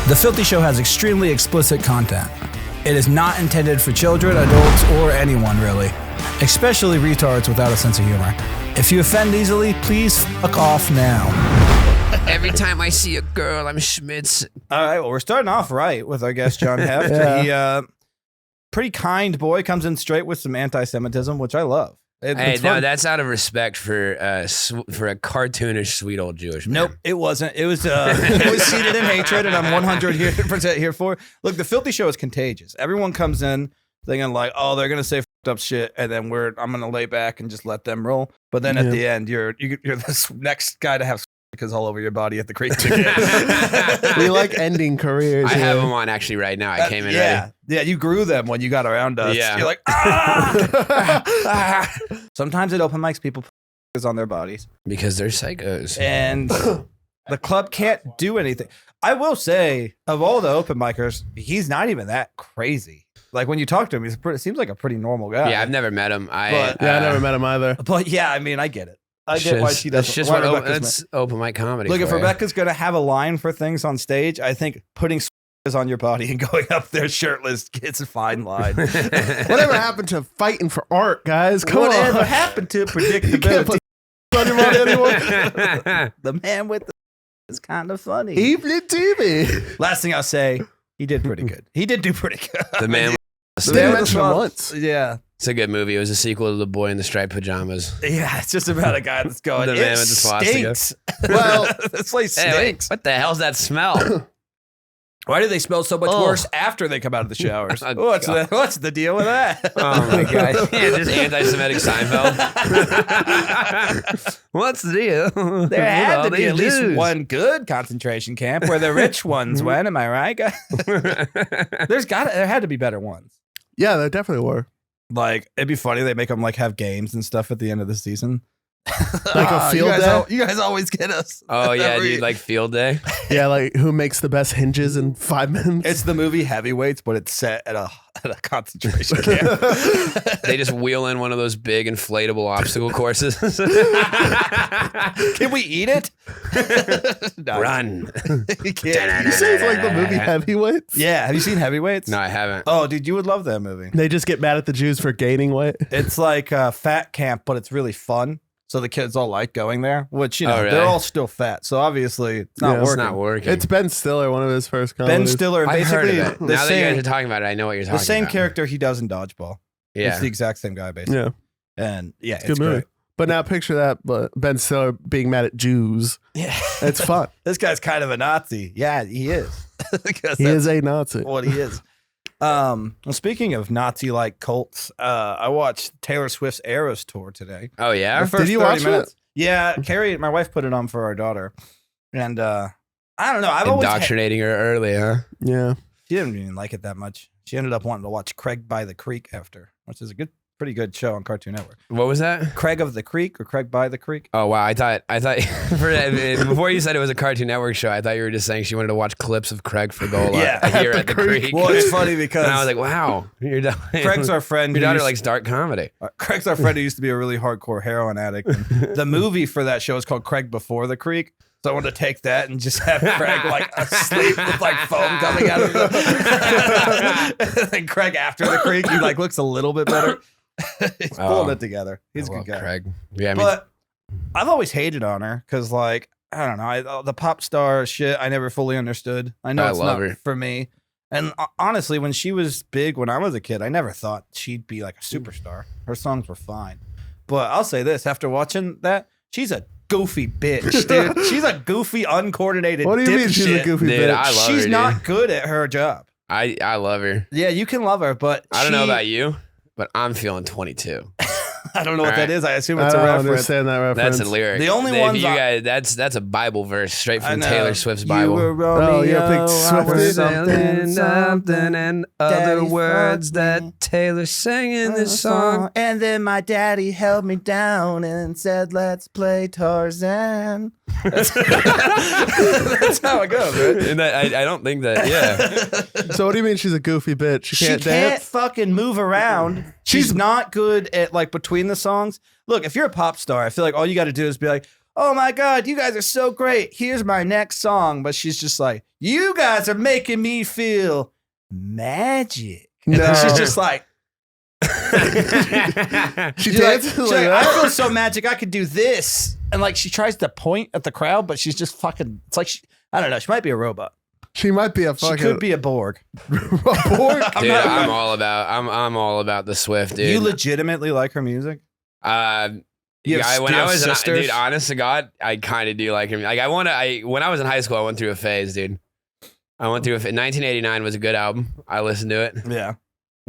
The Filthy Show has extremely explicit content. It is not intended for children, adults, or anyone really, especially retards without a sense of humor. If you offend easily, please fuck off now. Every time I see a girl, I'm schmitz. All right, well, we're starting off right with our guest, John Hoeft. Yeah. He, pretty kind boy, comes in straight with some anti-Semitism, which I love. Hey, no, that's out of respect for a cartoonish, sweet old Jewish man. Nope, it wasn't. It was seated in hatred, and I'm 100% here for it. Look, the Filthy Show is contagious. Everyone comes in thinking like, oh, they're gonna say fucked up shit, and then I'm gonna lay back and just let them roll. But then at the end, you're this next guy to have because all over your body at the creek. We like ending careers. I have them on actually right now. I came in ready. Yeah, you grew them when you got around us. Yeah. You're like, ah! Sometimes at open mics, people put on their bodies. Because they're psychos. And the club can't do anything. I will say, of all the open micers, he's not even that crazy. Like when you talk to him, seems like a pretty normal guy. Yeah, I've never met him. I never met him either. But yeah, I mean, I get it. I get why she doesn't. That's open mic comedy. Look, if Rebecca's going to have a line for things on stage, I think putting on your body and going up there shirtless gets a fine line. Whatever happened to fighting for art, guys? Come on. Whatever happened to predictability? On your body anymore? The man with the is kind of funny. Evening TV. Last thing I'll say, he did pretty good. He did do pretty good. The man. Didn't mention him once. Yeah. It's a good movie. It was a sequel to The Boy in the Striped Pajamas. Yeah, it's just about a guy that's going, The it man with the swastika. stinks. Well, this place Hey, stinks. what the hell's that smell? Why do they smell so much worse after they come out of the showers? What's the deal with that? Oh my god! Yeah, just anti-Semitic Seinfeld. What's the deal? There had to be at least one good concentration camp where the rich ones went. Am I right, guys? There had to be better ones. Yeah, there definitely were. Like it'd be funny they make them like have games and stuff at the end of the season. Like a field day? You guys always get us. Oh yeah, dude, like field day. Yeah, like who makes the best hinges in 5 minutes? It's the movie Heavyweights, but it's set at a concentration camp. They just wheel in one of those big inflatable obstacle courses. Can we eat it? No. Run. You can't. You say it's like the movie Heavyweights? Yeah, have you seen Heavyweights? No, I haven't. Oh, dude, you would love that movie. They just get mad at the Jews for gaining weight. It's like fat camp, but it's really fun. So the kids all like going there, which, really? They're all still fat. So obviously it's not working. It's not working. It's Ben Stiller, one of his first comedies. Ben Stiller, and I've heard basically of it. the Now that you guys same, are talking about it, I know what you're talking about. the same character he does in Dodgeball. Yeah. It's the exact same guy, basically. Yeah. And yeah, it's Good movie. great. But now picture that, but Ben Stiller being mad at Jews. Yeah. It's fun. This guy's kind of a Nazi. Yeah, he is. He is a Nazi. What he is. Well, speaking of Nazi-like cults, I watched Taylor Swift's Eras tour today. Oh yeah. The first Did you 30 watch minutes. it? Yeah, Carrie, my wife put it on for our daughter, and I don't know. I've always Indoctrinating her early, huh? Yeah. she didn't even like it that much. She ended up wanting to watch Craig by the Creek after, which is a pretty good show on Cartoon Network. What was that? Craig of the Creek or Craig by the Creek? Oh wow! I thought before you said it was a Cartoon Network show, I thought you were just saying she wanted to watch clips of Craig Fagola here at the creek. Well, it's funny because and I was like, wow, Craig's our friend. Your daughter likes dark comedy. Craig's our friend who used to be a really hardcore heroin addict. And the movie for that show is called Craig Before the Creek. So I wanted to take that and just have Craig like asleep with like foam coming out of him. And Craig after the creek, he like looks a little bit better. He's pulling it together. He's a good guy. Craig. Yeah, But I've always hated on her because like, I don't know, the pop star shit I never fully understood. I know it's not for me. And honestly, when she was big when I was a kid, I never thought she'd be like a superstar. Her songs were fine. But I'll say this, after watching that, she's a goofy bitch, dude. She's a goofy, uncoordinated What do you mean she's a goofy Dude, bitch? I love She's her, not dude. good at her job. I love her. Yeah, you can love her, but I don't know about you, but I'm feeling 22. I don't know what that is. I assume I it's a don't reference. understand that reference. That's a lyric. The only if ones you guys, that's a Bible verse straight from I know. Taylor Swift's You Bible. were Romeo, you're a big I Swiftie. was something, and Daddy other words fucked me. that Taylor sang in this song. And then my daddy held me down and said, "Let's play Tarzan." That's how it goes, right? And I don't think that. Yeah. So what do you mean she's a goofy bitch? She can't dance? Fucking move around. She's not good at like between the songs. Look, if you're a pop star, I feel like all you got to do is be like, oh my God, you guys are so great. Here's my next song. But she's just like, you guys are making me feel magic. And then she's just like, She dances like I that? feel so magic. I could do this. And like, she tries to point at the crowd, but she's just fucking, it's like, I don't know. She might be a robot. She might be a She fucking could be a Borg. Borg. Dude, I'm all about the Swift, dude. You legitimately like her music? When I was dude, honest to God, I kind of do like him. Like when I was in high school, I went through a phase, dude. 1989 was a good album. I listened to it. Yeah.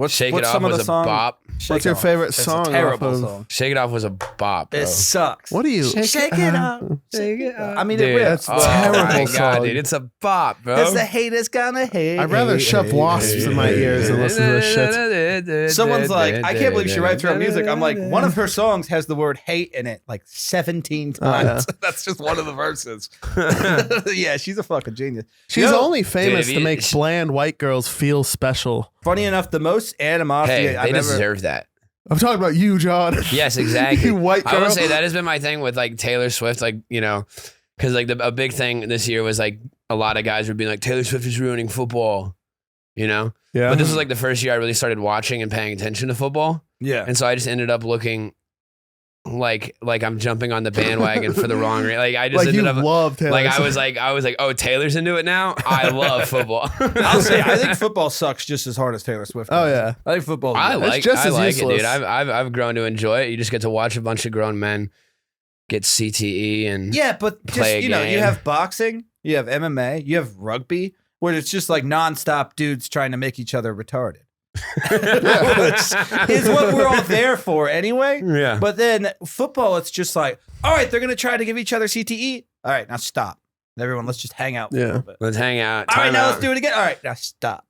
Shake It Off was a bop. What's your favorite song? It's a terrible song. Shake It Off was a bop, bro. It sucks. What do you? Shake it up. Shake it up. I mean, Dude, it rips. oh terrible my God, song. dude. It's a bop, bro. That's the haters gonna hate. I'd rather shove wasps in my ears than listen to this shit. Someone's like, I can't believe she writes her own music. I'm like, one of her songs has the word hate in it like 17 times. That's just one of the verses. Yeah, she's a fucking genius. She's only famous dude, to make bland white girls feel special. Funny enough, the most animosity Hey, I've they ever... deserve that. I'm talking about you, John. Yes, exactly. You white girl. I will say that has been my thing with like Taylor Swift, like, you know, because like a big thing this year was like a lot of guys were being like, Taylor Swift is ruining football, you know? Yeah. But this was like the first year I really started watching and paying attention to football. Yeah. And so I just ended up looking like I'm jumping on the bandwagon for the wrong reason. Like I just Like ended you up love Taylor like Swift. I was like, oh, Taylor's into it now. I love football. I'll say, I think football sucks just as hard as Taylor Swift. Oh, does. yeah. I think football. I like just I as like useless. it, dude. I've grown to enjoy it. You just get to watch a bunch of grown men get CTE and Yeah, but just, play a you know, you game. have boxing, you have MMA, you have rugby, where it's just like nonstop dudes trying to make each other retarded. Which is what we're all there for anyway. Yeah. But then football, it's just like, all right, they're gonna try to give each other CTE. All right, now stop. Everyone, let's just hang out for a little bit. Let's hang out. All right, Time now out. let's do it again. All right, now stop.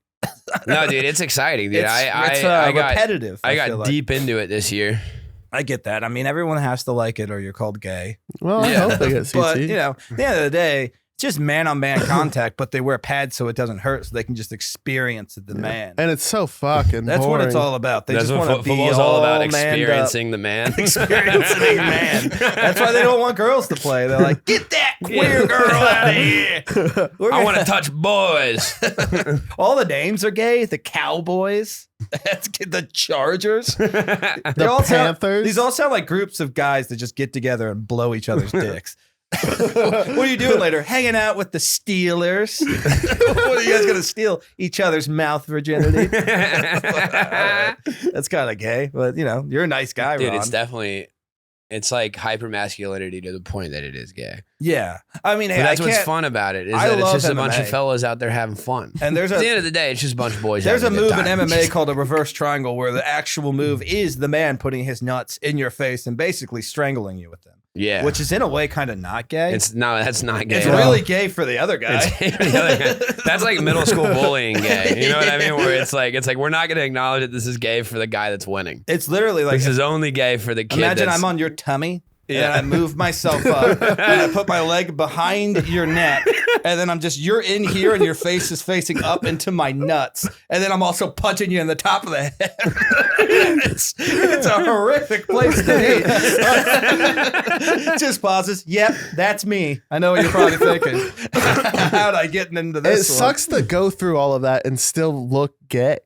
No, dude, it's exciting, dude. It's I got repetitive. I feel got like. deep into it this year. I get that. I mean, everyone has to like it or you're called gay. Well, I Yeah. hope they get CT. But, you know, at the end of the day, it's just man-on-man contact, but they wear pads so it doesn't hurt, so they can just experience the man. And it's so fucking That's boring. what it's all about. They That's just what want to be football's all about, manned up. experiencing the man. Experiencing man. That's why they don't want girls to play. They're like, get that queer girl out of here. I want to touch boys. All the names are gay. The Cowboys. The Chargers. The Panthers. These all sound like groups of guys that just get together and blow each other's dicks. What are you doing later? Hanging out with the Steelers. What are you guys going to steal? Each other's mouth virginity. That's kind of gay, but you know, you're a nice guy, Dude, Ron. it's definitely, it's like hyper masculinity to the point that it is gay. Yeah. I mean, hey, But that's I what's can't, fun about it is I that it's love just a bunch of MMA. fellas out there having fun. And there's At the a end of the day, it's just a bunch of boys. there's a having move good in time. MMA called a reverse triangle where the actual move is the man putting his nuts in your face and basically strangling you with them. Yeah. Which is in a way kind of not gay. It's no, that's not gay. It's at all. really gay for the other guy. That's like middle school bullying gay. You know what I mean? Where it's like we're not going to acknowledge that this is gay for the guy that's winning. It's literally like, This is only gay for the kid. imagine that's, I'm on your tummy. Yeah. And I move myself up and I put my leg behind your neck. And then you're in here and your face is facing up into my nuts. And then I'm also punching you in the top of the head. It's a horrific place to be. Just pauses. Yep, that's me. I know what you're probably thinking. How'd I get into It this one? sucks to go through all of that and still look gay.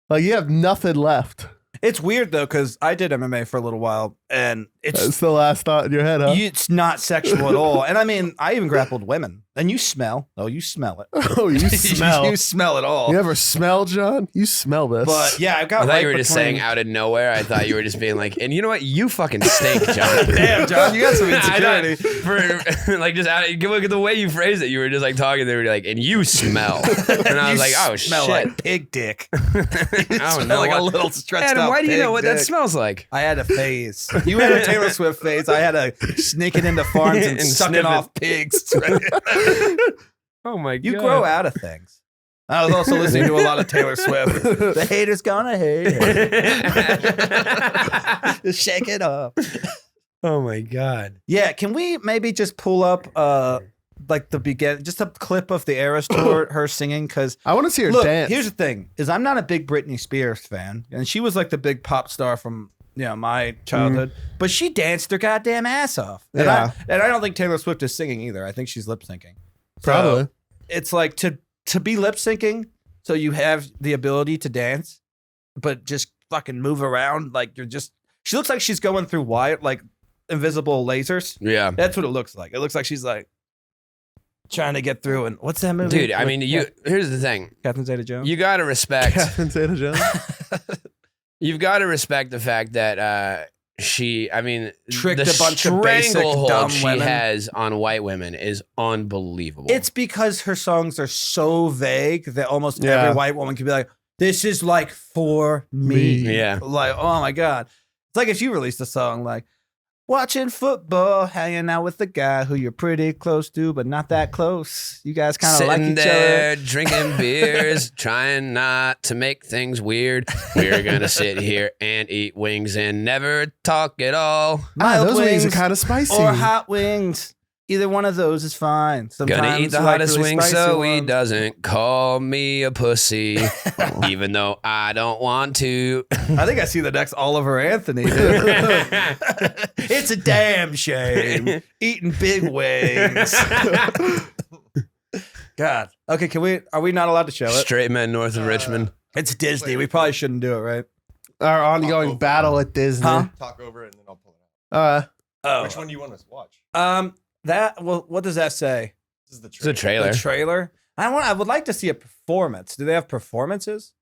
Like you have nothing left. It's weird though, because I did MMA for a little while and That's the last thought in your head, huh? it's not sexual at all. And I mean, I even grappled women. And you smell. Oh, you smell it. Oh, you smell. You smell it all. You ever smell, John? You smell this. But yeah, I got I thought right you were just saying between- out of nowhere. I thought you were just being like, and you know what? You fucking stink, John. Damn, John, you got some I thought insecurity. for like just out of, look at the way you phrased it. You were just like talking. They were like, and you smell. And I was You like, oh smell shit. like pig dick. You Oh, smell no, like a what- little stretched Adam, out why do you pig know what that dick. smells like? I had a phase. You had a Taylor Swift phase. I had a sneaking into farms and, And sucking sniffing. off pigs. Oh my god. You grow out of things. I was also listening to a lot of Taylor Swift. The haters gonna hate. Just shake it up. Oh my god. Yeah, can we maybe just pull up like the begin, just a clip of the Eras tour, her singing? Because I want to see her look, dance. here's the thing: is I'm not a big Britney Spears fan, and she was like the big pop star from my childhood. But she danced her goddamn ass off. And Yeah. I don't think Taylor Swift is singing either. I think she's lip syncing. Probably. So it's like to be lip syncing, so you have the ability to dance, but just fucking move around like you're just. She looks like she's going through like invisible lasers. Yeah. That's what it looks like. It looks like she's like trying to get through. And what's that movie? Dude, I mean, here's the thing. Catherine Zeta-Jones. You got to respect. Catherine Zeta-Jones. You've got to respect the fact that she, I mean, Tricked the a bunch of basic stranglehold dumb she women. has on white women is unbelievable. It's because her songs are so vague that almost Yeah. every white woman can be like, "This is like for me." Yeah. Like, oh my god. It's like if you released a song like watching football, hanging out with the guy who you're pretty close to, but not that close. You guys kind of like Sitting each there other. drinking beers, trying not to make things weird. We're gonna sit here and eat wings and never talk at all. Mild Those wings are wings kind of spicy. or hot wings. Either one of those is fine. Sometimes Gonna eat the you like hottest really wing spicy so he ones. doesn't call me a pussy, even though I don't want to. I think I see the next Oliver Anthony. Dude. It's a damn shame eating big wings. God. Okay, are we not allowed to show it? Straight men north of Richmond. It's Disney. We probably shouldn't do it, right? Our ongoing battle at Disney. Huh? Talk over it and then I'll pull it out. Oh. Which one do you want us to watch? What does that say? This is the It's a trailer. trailer. The trailer? I would like to see a performance. Do they have performances?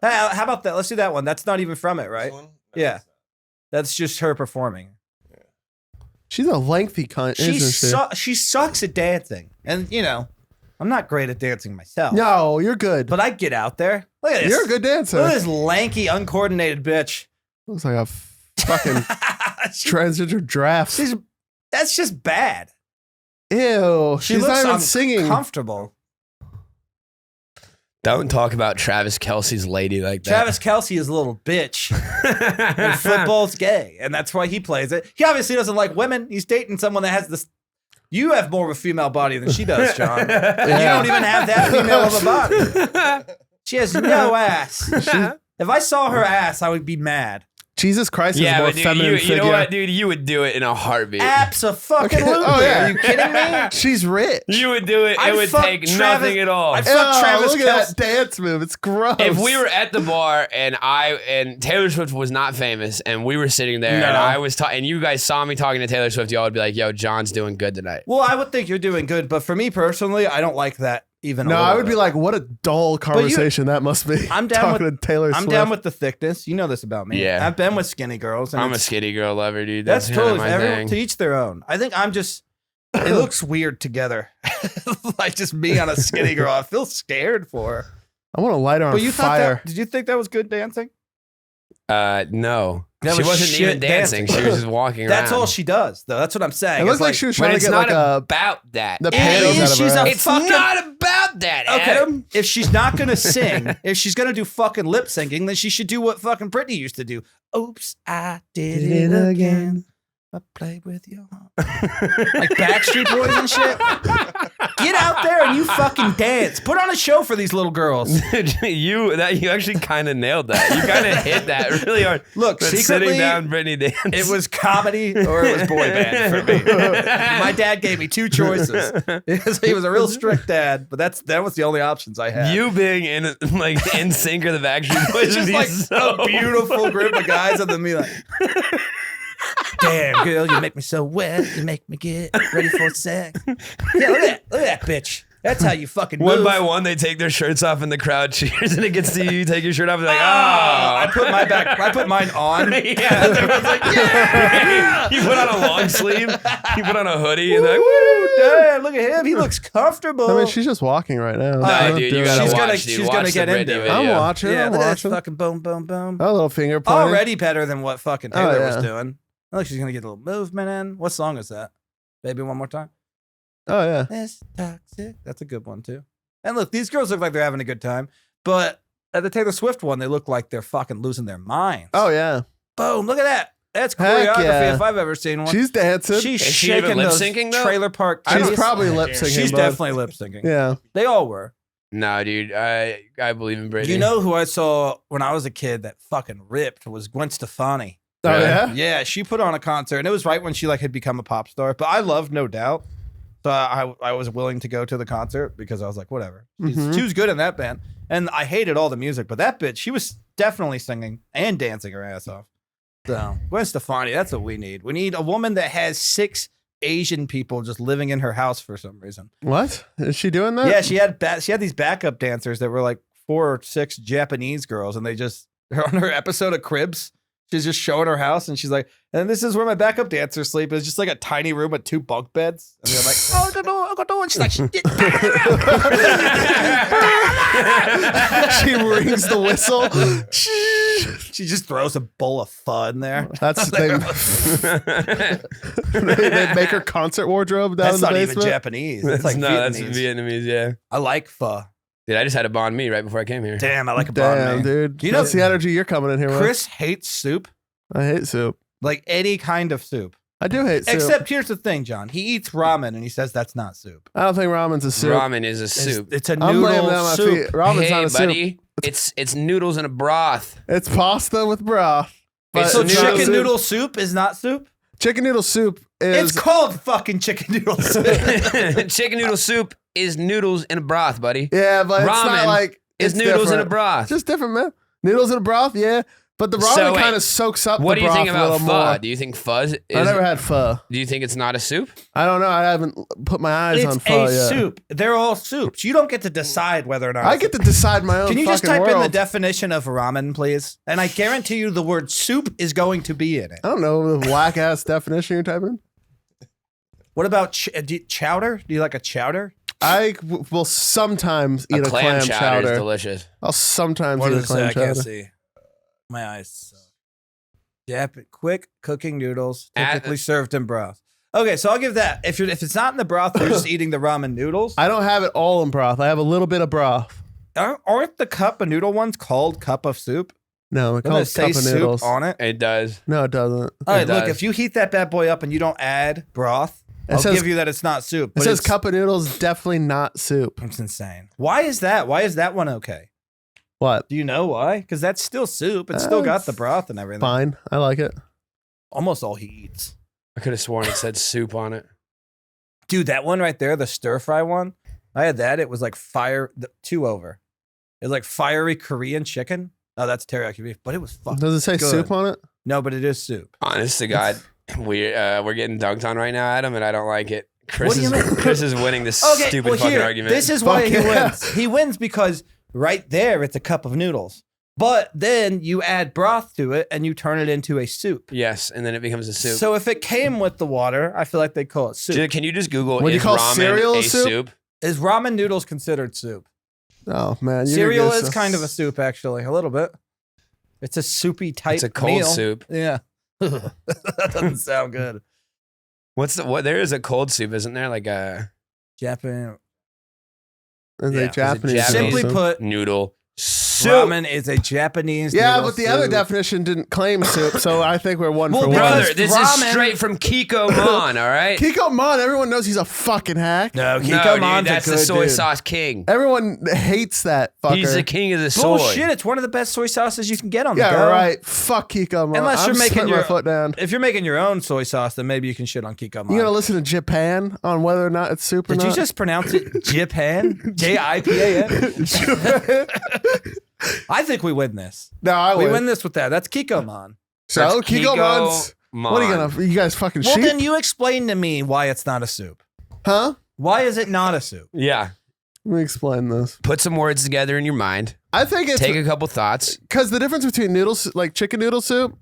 How about that? Let's do that one. That's not even from it, right? This one? Yeah. That's just her performing. She's a lengthy cunt, isn't she? She sucks at dancing. And, I'm not great at dancing myself. No, you're good. But I get out there. Look at this. You're a good dancer. Look at this lanky, uncoordinated bitch. Looks like a fucking transgender draft. That's just bad. Ew. She She's looks not even singing. comfortable. Don't talk about Travis Kelce's lady like that. Travis Kelce is a little bitch. And football's gay, and that's why he plays it. He obviously doesn't like women. He's dating someone that has this. You have more of a female body than she does, John. And you don't even have that female of a body. She has no ass. If I saw her ass, I would be mad. Jesus Christ is a more but dude, feminine you figure. know what, dude? You would do it in a heartbeat. Abso-fucking-lutely. Oh, yeah. Are you kidding me? She's rich. You would do it. I'd It would fuck take Travis- nothing at all. I'd fuck Travis look at Kelce. that dance move. It's gross. If we were at the bar and Taylor Swift was not famous and we were sitting there and I was and you guys saw me talking to Taylor Swift, y'all would be like, "Yo, John's doing good tonight." Well, I would think you're doing good, but for me personally, I don't like that even. No, a little I would be bit. like, what a dull conversation that must be. I'm down talking with to Taylor I'm Swift. down with the thickness. You know this about me. Yeah. I've been with skinny girls. And I'm a it's- skinny girl lover, dude. That's kinda totally my everyone thing. to each their own. I think I'm just. It looks weird together, like just me on a skinny girl. I feel scared for her. I want to light her on But you thought fire. that? Did you think that was good dancing? No. That She was wasn't even shit dancing. She was just walking That's around. all she does, though. That's what I'm saying. It looks It's like she was But trying to it's get not like a. about that. the It panties is. out of She's her a ass. It's fucking- not about that, okay. Adam. If she's not gonna sing, if she's gonna do fucking lip syncing, then she should do what fucking Britney used to do. Oops, I did it again. I played with your heart. Like Backstreet Boys and shit. Get out there and you fucking dance. Put on a show for these little girls. you actually kind of nailed that. You kind of hit that really hard. Look, But secretly, sitting down, Britney dance. it was comedy or it was boy band for me. My dad gave me two choices. He was a real strict dad, but that was the only options I had. you being in sync or the Backstreet Boys. It's would just be like so a beautiful group of guys, and then me like, damn girl, you make me so wet. You make me get ready for sex. Yeah, look at that bitch. That's how you fucking move. One by one, they take their shirts off and the crowd cheers, and it gets to you. You take your shirt off and like, I oh. I put mine on. Yeah, everyone's like, yeah. You put on a long sleeve, you put on a hoodie, and they're like, Woo, damn, look at him. He looks comfortable. I mean, she's just walking right now. No, dude, you gotta She's watch. gonna- dude. she's Watch gonna the get Britney into it. video. I'm watching. yeah, I'm look at watching. this fucking boom, boom, boom. A little finger pointing. Already better than what fucking Taylor yeah. was doing. Look, she's gonna get a little movement in. What song is that? Baby, one more time. Oh yeah. It's toxic. That's a good one too. And look, these girls look like they're having a good time, but at the Taylor Swift one, they look like they're fucking losing their minds. Oh yeah. Boom! Look at that. That's Heck choreography yeah. if I've ever seen one. She's dancing. She's Is she even shaking lip those syncing, though? trailer park. She's titties. probably lip syncing. She's bud. definitely lip syncing. Yeah. They all were. No, dude. I believe in Britney. You know who I saw when I was a kid that fucking ripped was Gwen Stefani. Oh, Really? yeah? Yeah, she put on a concert, and it was right when she like had become a pop star. But I loved No Doubt, so I was willing to go to the concert because I was like, whatever. She was good in that band, and I hated all the music, but that bitch, she was definitely singing and dancing her ass off. So Gwen Stefani, that's what we need. We need a woman that has 6 Asian people just living in her house for some reason. What? Is she doing that? Yeah, she had these backup dancers that were like 4 or 6 Japanese girls, and they're on her episode of Cribs. She's just showing her house, and she's like, and this is where my backup dancers sleep. It's just like a tiny room with 2 bunk beds. And they're like, oh, no. And she's like, She rings the whistle. she just throws a bowl of pho in there. That's they make her concert wardrobe down That's in the not basement. even Japanese. That's like that's Vietnamese. Vietnamese, yeah. I like pho. Dude, I just had a banh mi right before I came here. Damn, I like a banh Damn, mi. dude. You know- That's the energy you're coming in here with. Chris hates soup, I hate soup. like any kind of soup. I do hate soup. Except here's the thing, John. He eats ramen, and he says that's not soup. I don't think ramen's a soup. Ramen is a soup. It's a I'm laying noodle down my soup. feet. Ramen's hey, not a buddy, soup. it's noodles in a broth. It's pasta with broth. But It's So it's not chicken soup. noodle soup is not soup? Chicken noodle soup is. It's called fucking chicken noodle soup. Chicken noodle soup is noodles in a broth, buddy. Yeah, but it's not Ramen like. It's It's noodles in a different. broth. It's just different, man. Noodles in a broth, yeah. But the ramen So, wait, kind of soaks up What the do you broth think a about little pho? more. Do you think pho is? I never had pho. Do you think it's not a soup? I don't know. I haven't put my eyes on It's pho a yet. soup. They're all soups. You don't get to decide whether or not. I it's get to decide my own Can you just fucking type in the world. definition of ramen, please? And I guarantee you the word soup is going to be in it. I don't know the whack ass definition you're typing. What about chowder? Do you like a chowder? I will sometimes eat a clam chowder chowder. is delicious. I'll sometimes What eat a does it say? clam I can't chowder. see. My eyes suck. Quick cooking noodles, At- typically served in broth. Okay, so I'll give that. If it's not in the broth, you're just eating the ramen noodles. I don't have it all in broth. I have a little bit of broth. Aren't the cup of noodle ones called cup of soup? No, it Doesn't calls it say cup of soup noodles. on it? It does. No, it doesn't. All right, It look, does. if you heat that bad boy up and you don't add broth, It I'll says- give you that it's not soup. It but says it's- cup of noodles, definitely not soup. It's insane. Why is that? Why is that one okay? What? Do you know why? Because that's still soup. It's still got the It's broth and everything. Fine. I like it. Almost all he eats. I could have sworn it said soup on it. Dude, that one right there, the stir fry one, I had that. It was like 2 over. It was like fiery Korean chicken. Oh, that's teriyaki beef, but it was fucking Does it say good. soup on it? No, but it is soup. Honest to God, we're getting dunked on right now, Adam, and I don't like it. Chris do you mean? Chris is winning this Okay, stupid well, fucking here, argument. this is why Fuck he yeah. wins. He wins because right there, it's a cup of noodles. But then you add broth to it and you turn it into a soup. yes, and then it becomes a soup. So if it came with the water, I feel like they call it soup. Dude, can you just Google What do you is call ramen cereal a soup? Is ramen noodles considered soup? Oh man, you're Cereal gonna is get kind of a soup, actually, a little bit. It's a soupy type. It's a cold meal. soup. Yeah, that doesn't sound good. There is a cold soup, isn't there? Like a Japan Is Yeah. a Is it Japanese. Japanese? Simply soup. put, noodle soup. ramen is a Japanese. Yeah, noodle but the other soup. definition didn't claim soup, so I think we're one Well, for because- one. Brother, this ramen- is straight from Kiko Mon, all right? Kiko Mon, everyone knows he's a fucking hack. No, No, Kiko dude, Mon's that's a the good soy dude. sauce king. Everyone hates that fucker. He's the king of the soy. Bullshit! It's one of the best soy sauces you can get on the Yeah, go. right. Fuck Kiko Mon. Unless you're I'm making putting your- my foot down. If you're making your own soy sauce, then maybe you can shit on Kiko Mon. You gonna listen to Japan on whether or not it's soup or Did not? you just pronounce it Japan? Jipan? I think we win this. No, I We win. win this with that. That's Kiko Mon. So That's Kiko Mon's. Mon. What are you gonna? You guys fucking Well, sheep? then you explain to me why it's not a soup. Huh? Why is it not a soup? Yeah. Let me explain this. Put some words together in your mind. I think it's Take a couple thoughts. because the difference between noodles, like chicken noodle soup,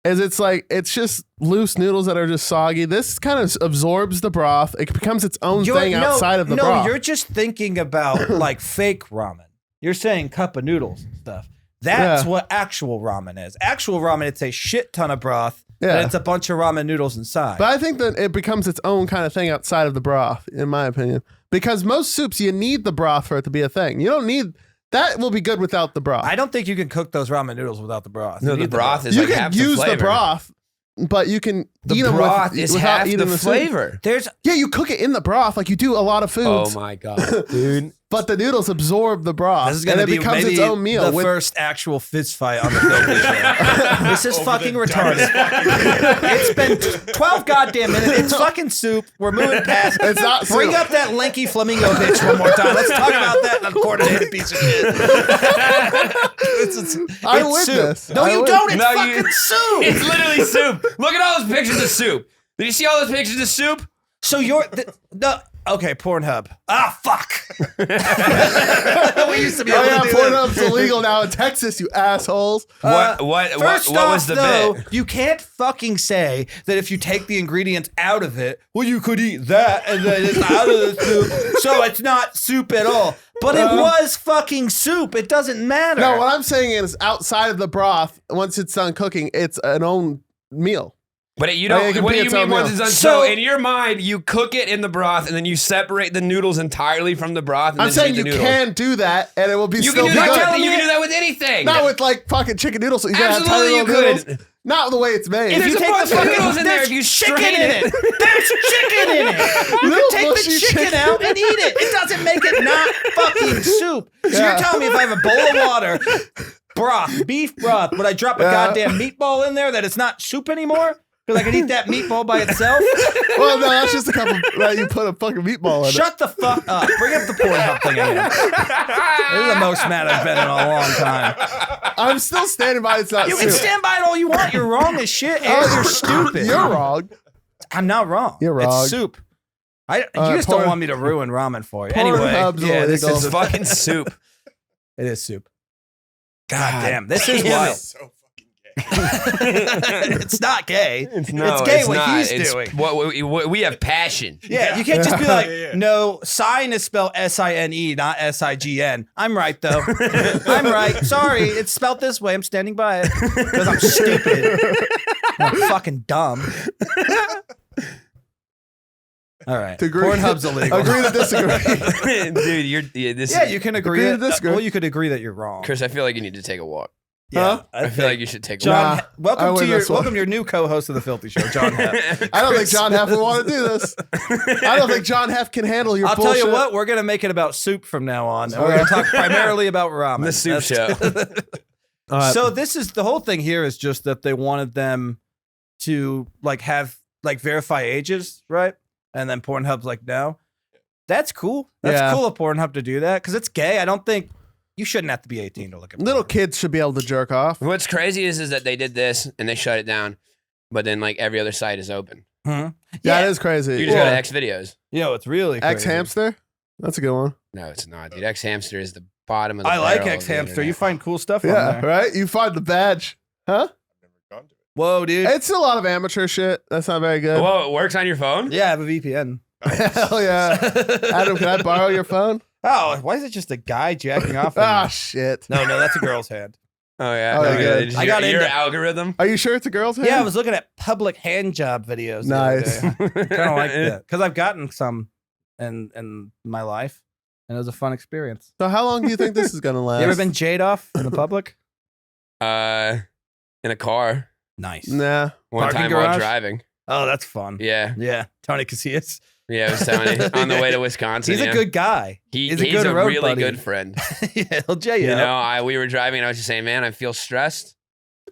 is it's just loose noodles that are just soggy. This kind of absorbs the broth. It becomes its own thing outside of the broth. No, you're just thinking about like fake ramen. You're saying cup of noodles and stuff. That's Yeah. what actual ramen is. Actual ramen, it's a shit ton of broth, Yeah. and it's a bunch of ramen noodles inside. But I think that it becomes its own kind of thing outside of the broth, in my opinion. Because most soups, you need the broth for it to be a thing. You don't need that. Will be good without the broth. I don't think you can cook those ramen noodles without the broth. No, You the need broth is you like can half use the flavor. the broth, but you can The eat them broth with, is without half eating the soup. flavor. There's Yeah, you cook it in the broth like you do a lot of Oh foods. my god, dude! but the noodles absorb the broth. This is going to be becomes maybe its own meal. the first actual fist fight on the Filthy Show. This is fucking retarded. It's been 12 goddamn minutes. It's fucking soup. We're moving past. It's not Bring soup. up that lanky flamingo bitch one more time. Let's talk about that uncoordinated piece of shit. I it's win soup. this. No, I you win. don't. It's No, fucking soup. It's literally soup. Look at all those pictures of soup. Did you see all those pictures of soup? So you're okay, Pornhub. Ah, fuck. We used to be able to do Pornhub's illegal now in Texas, you assholes. What First what was the though, bit? you can't fucking say that if you take the ingredients out of it, well, you could eat that and then it's out of the soup, so it's not soup at all. But it was fucking soup. It doesn't matter. No, what I'm saying is outside of the broth, once it's done cooking, it's an own meal. But you Oh, yeah, don't. it can What be do you its mean own once meal. it's done? So- So in your mind, you cook it in the broth and then you separate the noodles entirely from the broth. And I'm then saying eat you the noodles. can do that, and it will be You still can be do that. good. You can do that with anything. Not with like fucking chicken noodles. You gotta have Absolutely, tiny you little could. noodles. Not the way it's made. If There's you a take bunch the of fucking noodles in there. there's If you chicken strain in it. There's chicken in it. You Little can take the mushy chicken chicken. out and eat it. It doesn't make it not fucking soup. So Yeah. you're telling me if I have a bowl of water, broth, beef broth, would I drop a goddamn meatball in there that it's not soup anymore? Because I can eat that meatball by itself? Well, no, that's just a couple. Right, you put a fucking meatball in it. Shut the fuck up. Bring up the Pornhub thing again. This is the most mad I've been in a long time. I'm still standing by. It's not You soup. can stand by it all you want. You're wrong as shit, and you're stupid. You're wrong. I'm not wrong. You're wrong. It's soup. You just don't want me to ruin ramen for you. Anyway, Pornhub's yeah, this illegal. is It's fucking soup. It is soup. God damn, this damn is it. wild. So fucking gay. It's not gay. No, it's gay it's what not. he's It's doing. what we have passion. Yeah, you can't just be like, Yeah. no, sign is spelled S-I-N-E, not S-I-G-N. I'm right, though. I'm right. Sorry, it's spelled this way. I'm standing by it because I'm stupid. I'm fucking dumb. All right. To agree- Pornhub's illegal. Agree to disagree. Dude, this. Yeah, you can agree. Agree to that, disagree. well, you could agree that you're wrong. Chris, I feel like you need to take a walk. Yeah, Huh? I feel like you should take a John, walk. Nah, I welcome to win your this one. welcome to your new co-host of the Filthy Show, John Heff. I don't think John Heff would want to do this. I don't think John Heff can handle your I'll bullshit. tell you what, we're gonna make it about soup from now on, and we're gonna talk primarily about ramen. The soup That's- show. So this is the whole thing here is just that they wanted them to like have like verify ages, right? And then Pornhub's like, no, that's cool. That's Yeah. cool of Pornhub to do that because it's gay. I don't think you shouldn't have to be 18 to look at Little porn. kids should be able to jerk off. What's crazy is that they did this and they shut it down, but then like every other site is open. Yeah, it is crazy. You just go to X videos. Yo, it's really crazy. X Hamster? That's a good one. No, it's not, dude. X Hamster is the bottom of the I like barrel of X the Hamster. You internet. find cool stuff on Yeah, there. right? You find the badge. Huh? Never gone to it. Whoa, dude. It's a lot of amateur shit. That's not very good. Whoa, it works on your phone? Yeah, I have a VPN. Hell yeah. Adam, can I borrow your phone? Oh, why is it just a guy jacking off? Ah, shit. No, that's a girl's hand. Oh yeah. Oh, Okay, good. just I got your into- algorithm. Are you sure it's a girl's hand? Yeah, I was looking at public hand job videos. Nice. Kind of like that because I've gotten some in my life, and it was a fun experience. So how long do you think this is going to last? You ever been jade off in the public? In a car Nice. Nah. one Parking time while garage? driving. Oh, that's fun. Yeah, Yeah, Tony Casillas. yeah. I was telling you on the way to Wisconsin. He's a yeah. good guy. He's a good a road really buddy. good friend. Yeah, he'll jay you. You up. know, we were driving and I was just saying, man, I feel stressed.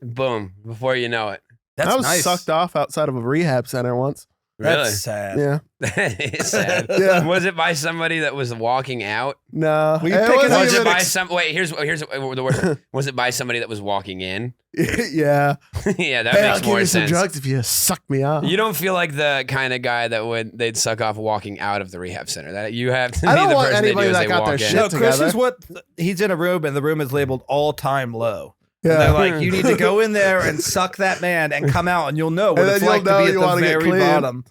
Boom! Before you know it. That's I was nice. sucked off outside of a rehab center once. Really? That's sad. Yeah. That is sad. Yeah. Was it by somebody that was walking out? No. Were you It picking wasn't Was it even by some? Wait, here's the worst. Was it by somebody that was walking in? yeah. Yeah, that Hey, I'll makes give more you some sense. drugs if you suck me off. You don't feel like the kind of guy that they'd suck off walking out of the rehab center. That you have to I be don't the want person they do anybody as that they got their walk in. shit No, Chris together. is what he's in a room, and the room is labeled all time low. And Yeah. they're like, you need to go in there and suck that man and come out, and you'll know what And it's then like you'll to know be you at wanna the get very clean. bottom.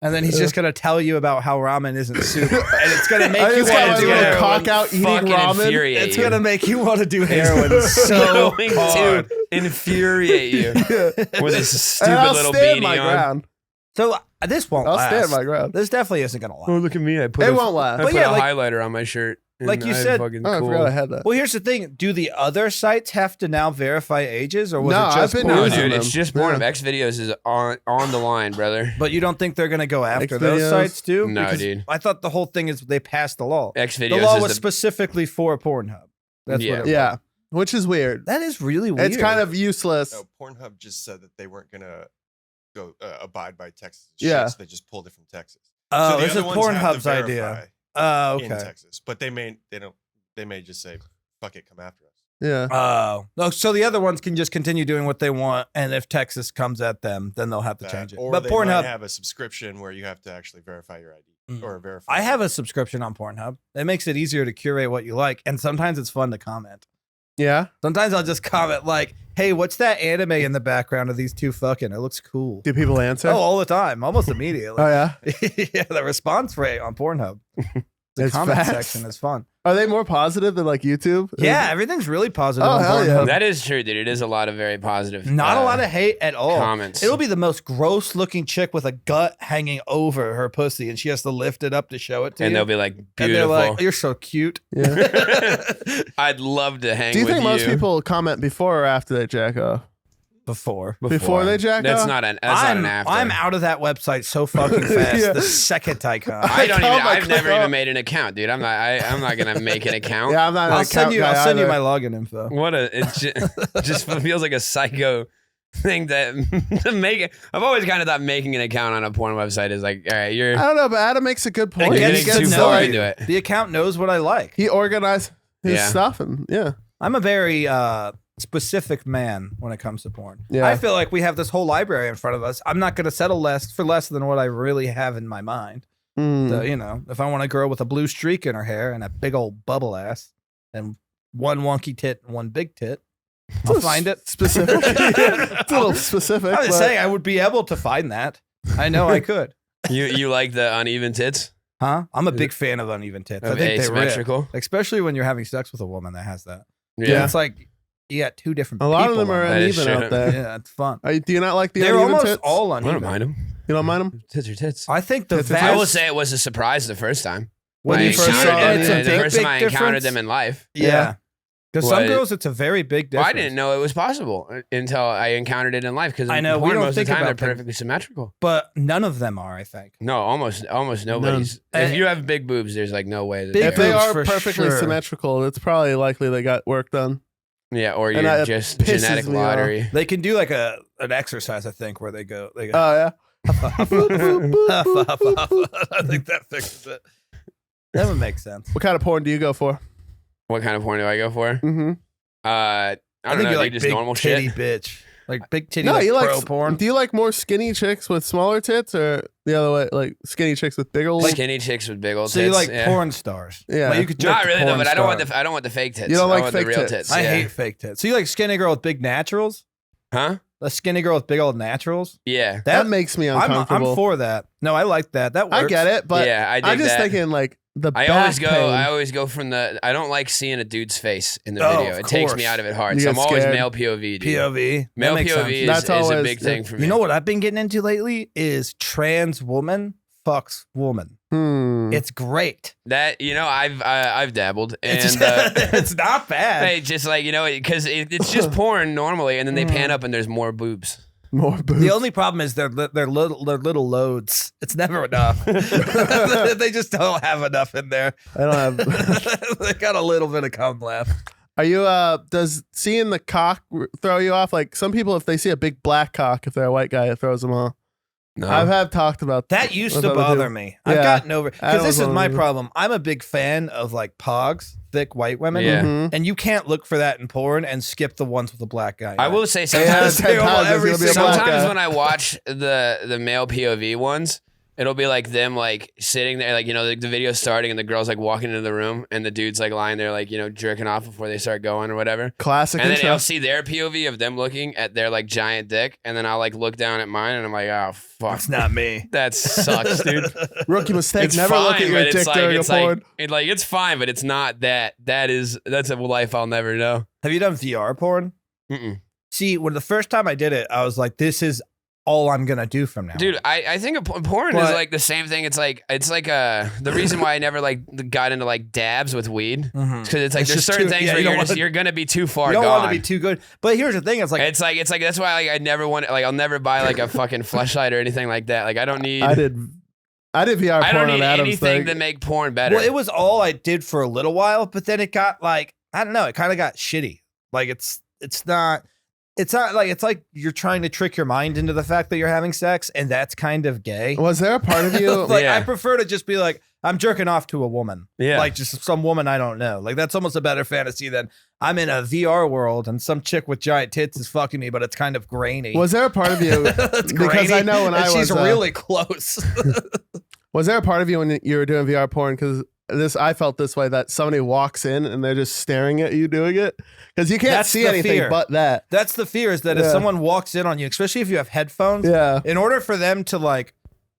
And then he's just gonna tell you about how ramen isn't soup, and it's gonna make I you just want got to do my little heroin. cock out eating Fucking ramen. infuriate It's you. gonna make you want to do heroin so going hard. to infuriate you with his And stupid I'll little stand beanie my on. ground. So this won't I'll last. stand my ground. This definitely isn't gonna last. Oh, look at me! I put It won't last. I But put yeah, a like- highlighter on my shirt. like you I'm said. fucking Oh, I cool. forgot I had that. Well, here's the thing: do the other sites have to now verify ages, or was No, it just I've been No, using dude, them. it's just Pornhub. X videos is on the line, brother. But you don't think they're gonna go after X those videos? sites too? No, Because dude. I thought the whole thing is they passed the law. X The videos law is was the specifically for Pornhub. That's Yeah. what it Yeah, was. which is weird. That is really weird. It's kind of useless. No, Pornhub just said that they weren't gonna go abide by Texas. Yeah. So they just pulled it from Texas. Oh, so the this is other ones have to Pornhub's idea. verify Oh, in okay. Texas, but they may just say, "Fuck it, come after us." Yeah. Oh, no. So the other ones can just continue doing what they want, and if Texas comes at them, then they'll have to That, change it. or But they might Pornhub, have a subscription where you have to actually verify your ID Mm. or verify. I have a subscription on Pornhub. It makes it easier to curate what you like, and sometimes it's fun to comment. Yeah. Sometimes I'll just comment like, "Hey, what's that anime in the background of these two fucking? It looks cool." Do people answer? Oh, all the time, almost immediately. Oh, yeah. Yeah, the response rate on Pornhub, the It's comment fast. section is fun. Are they more positive than like YouTube? Yeah, everything's really positive Oh, on hell Pornhub. yeah. That is true, dude. It is a lot of very positive. Not a lot of hate at all. comments. It'll be the most gross looking chick with a gut hanging over her pussy, and she has to lift it up to show it to and you. they'll be like, And they're beautiful. like, "You're so cute." Yeah. I'd love to hang Do you with think you. most people comment before or after they jack off? Before. Before they jack That's off? not an. That's not an after. I'm out of that website so fucking fast. Yeah. The second I come. I don't even. Come on, I've never click even up. made an account, dude. I'm not gonna make an account. Yeah, I'm not. I'll send you my login info. What a. It just feels like a psycho thing that to make it. I've always kind of thought making an account on a porn website is like, all right, you're I don't know, but Adam makes a good point. It getting gets He to too gets know far you. into it. The account knows what I like. He organized his Yeah. stuff, and yeah. I'm a very specific man when it comes to porn. Yeah. I feel like we have this whole library in front of us. I'm not going to settle for less than what I really have in my mind. Mm. So, you know, if I want a girl with a blue streak in her hair and a big old bubble ass and one wonky tit and one big tit, I'll find it. Specific. It's a little specific. I'm just but- saying I would be able to find that. I know I could. you like the uneven tits Huh? I'm a big fan of uneven tits. I of think they rip. asymmetrical. Especially when you're having sex with a woman that has that. Yeah. It's like you got two different A lot of people them are on That is uneven true. out there. Yeah, it's fun. Do you not like the They're uneven almost tits? all I uneven. don't mind them. You don't mind them? Tits are tits. I think the Tits are vast. I will say it was a surprise the first time. When I you first encountered saw them, it, it's a the big, first time big I encountered difference. them in life. Yeah. Because some What? girls, it's a very big Well, difference. I didn't know it was possible until I encountered it in life. Because I know, we don't most think of the time about they're that. perfectly symmetrical. But none of them are, I think. No, almost nobody's. None. If you have big boobs, there's like no way that Big If they're- they boobs are for perfectly sure. symmetrical, it's probably likely they got work done. yeah, or And you're that just pisses genetic me off. lottery. They can do like an exercise, I think, where they go. Oh, yeah. I think that fixes it. That would make sense. What kind of porn do you go for? What kind of porn do I go for? Mm-hmm. I don't think know, you dude, like just big normal titty shit. bitch. Like big titty No, like you pro like porn. Do you like more skinny chicks with smaller tits, or the other way, like skinny chicks with big old? Skinny chicks with big old So tits. you like yeah. porn stars. Yeah. Like you could jerk Not the really though, porn but I don't want star. the fake tits. You don't I like want fake the real tits. tits. I yeah. hate fake tits. So you like skinny girl with big naturals? Huh? A skinny girl with big old naturals? Yeah. that makes me I'm uncomfortable. for that. No, I like that. That works. I get it, but yeah, I dig I'm just that. thinking like the I back always go. pain. I always go from the. I don't like seeing a dude's face in the Oh, video. of It takes me course. out of it hard. You So get I'm always scared. male POV. Dude. POV. That Male makes POV sense. is, That's is a always big the- thing for me. You know what I've been getting into lately is trans woman fucks woman. It's great. that I've dabbled and It's, it's not bad. hey, just like because it's just porn normally, and then they pan up and there's more boobs. More boobs. The only problem is they're little loads. It's never enough. They just don't have enough in there. I don't have. They got a little bit of cum left. Are you? Does seeing the cock throw you off? Like some people, if they see a big black cock, if they're a white guy, it throws them off. No, Have talked about That used with to other bother people. me. I've Yeah. gotten over I because was this is one of my them. problem. I'm a big fan of like pogs, thick white women. Yeah. Mhm. And you can't look for that in porn and skip the ones with a black guy. in I it. will say Yeah, sometimes. it's 10 times there's every gonna be a single- black Sometimes guy. when I watch the male POV ones, it'll be like them like sitting there, like the video's starting and the girl's like walking into the room and the dude's like lying there like jerking off before they start going or whatever. Classic And then intro. I'll see their POV of them looking at their like giant dick, and then I'll like look down at mine and I'm like, oh fuck, It's not me. that sucks, dude. Rookie mistake. It's Never fine, look at your but dick it's like during a porn. it's fine, but it's not that. That's a life I'll never know. Have you done VR porn? Mm-mm. See, when the first time I did it, I was like, this is all I'm gonna do from now. Dude, on. I think porn is like the same thing. It's like the reason why I never like got into like dabs with weed because it's like there's certain things where you're gonna be too far. You don't want to be too good. But here's the thing: it's like that's why like I never want like I'll never buy like a fucking fleshlight or anything like that. Like I don't need. I did VR porn. I don't need on Adam's anything thing. to make porn better. Well, it was all I did for a little while, but then it got like I don't know. It kind of got shitty. Like it's not like it's like you're trying to trick your mind into the fact that you're having sex, and that's kind of gay. Was there a part of you? Like I prefer to just be like I'm jerking off to a woman. Yeah, like just some woman I don't know. Like that's almost a better fantasy than I'm in a VR world and some chick with giant tits is fucking me, but it's kind of grainy. Was there a part of you? It's because grainy, I know when and I was she's really close. Was there a part of you when you were doing VR porn? Because I felt this way that somebody walks in and they're just staring at you doing it because you can't see anything but that. That's the fear is that if someone walks in on you, especially if you have headphones, in order for them to like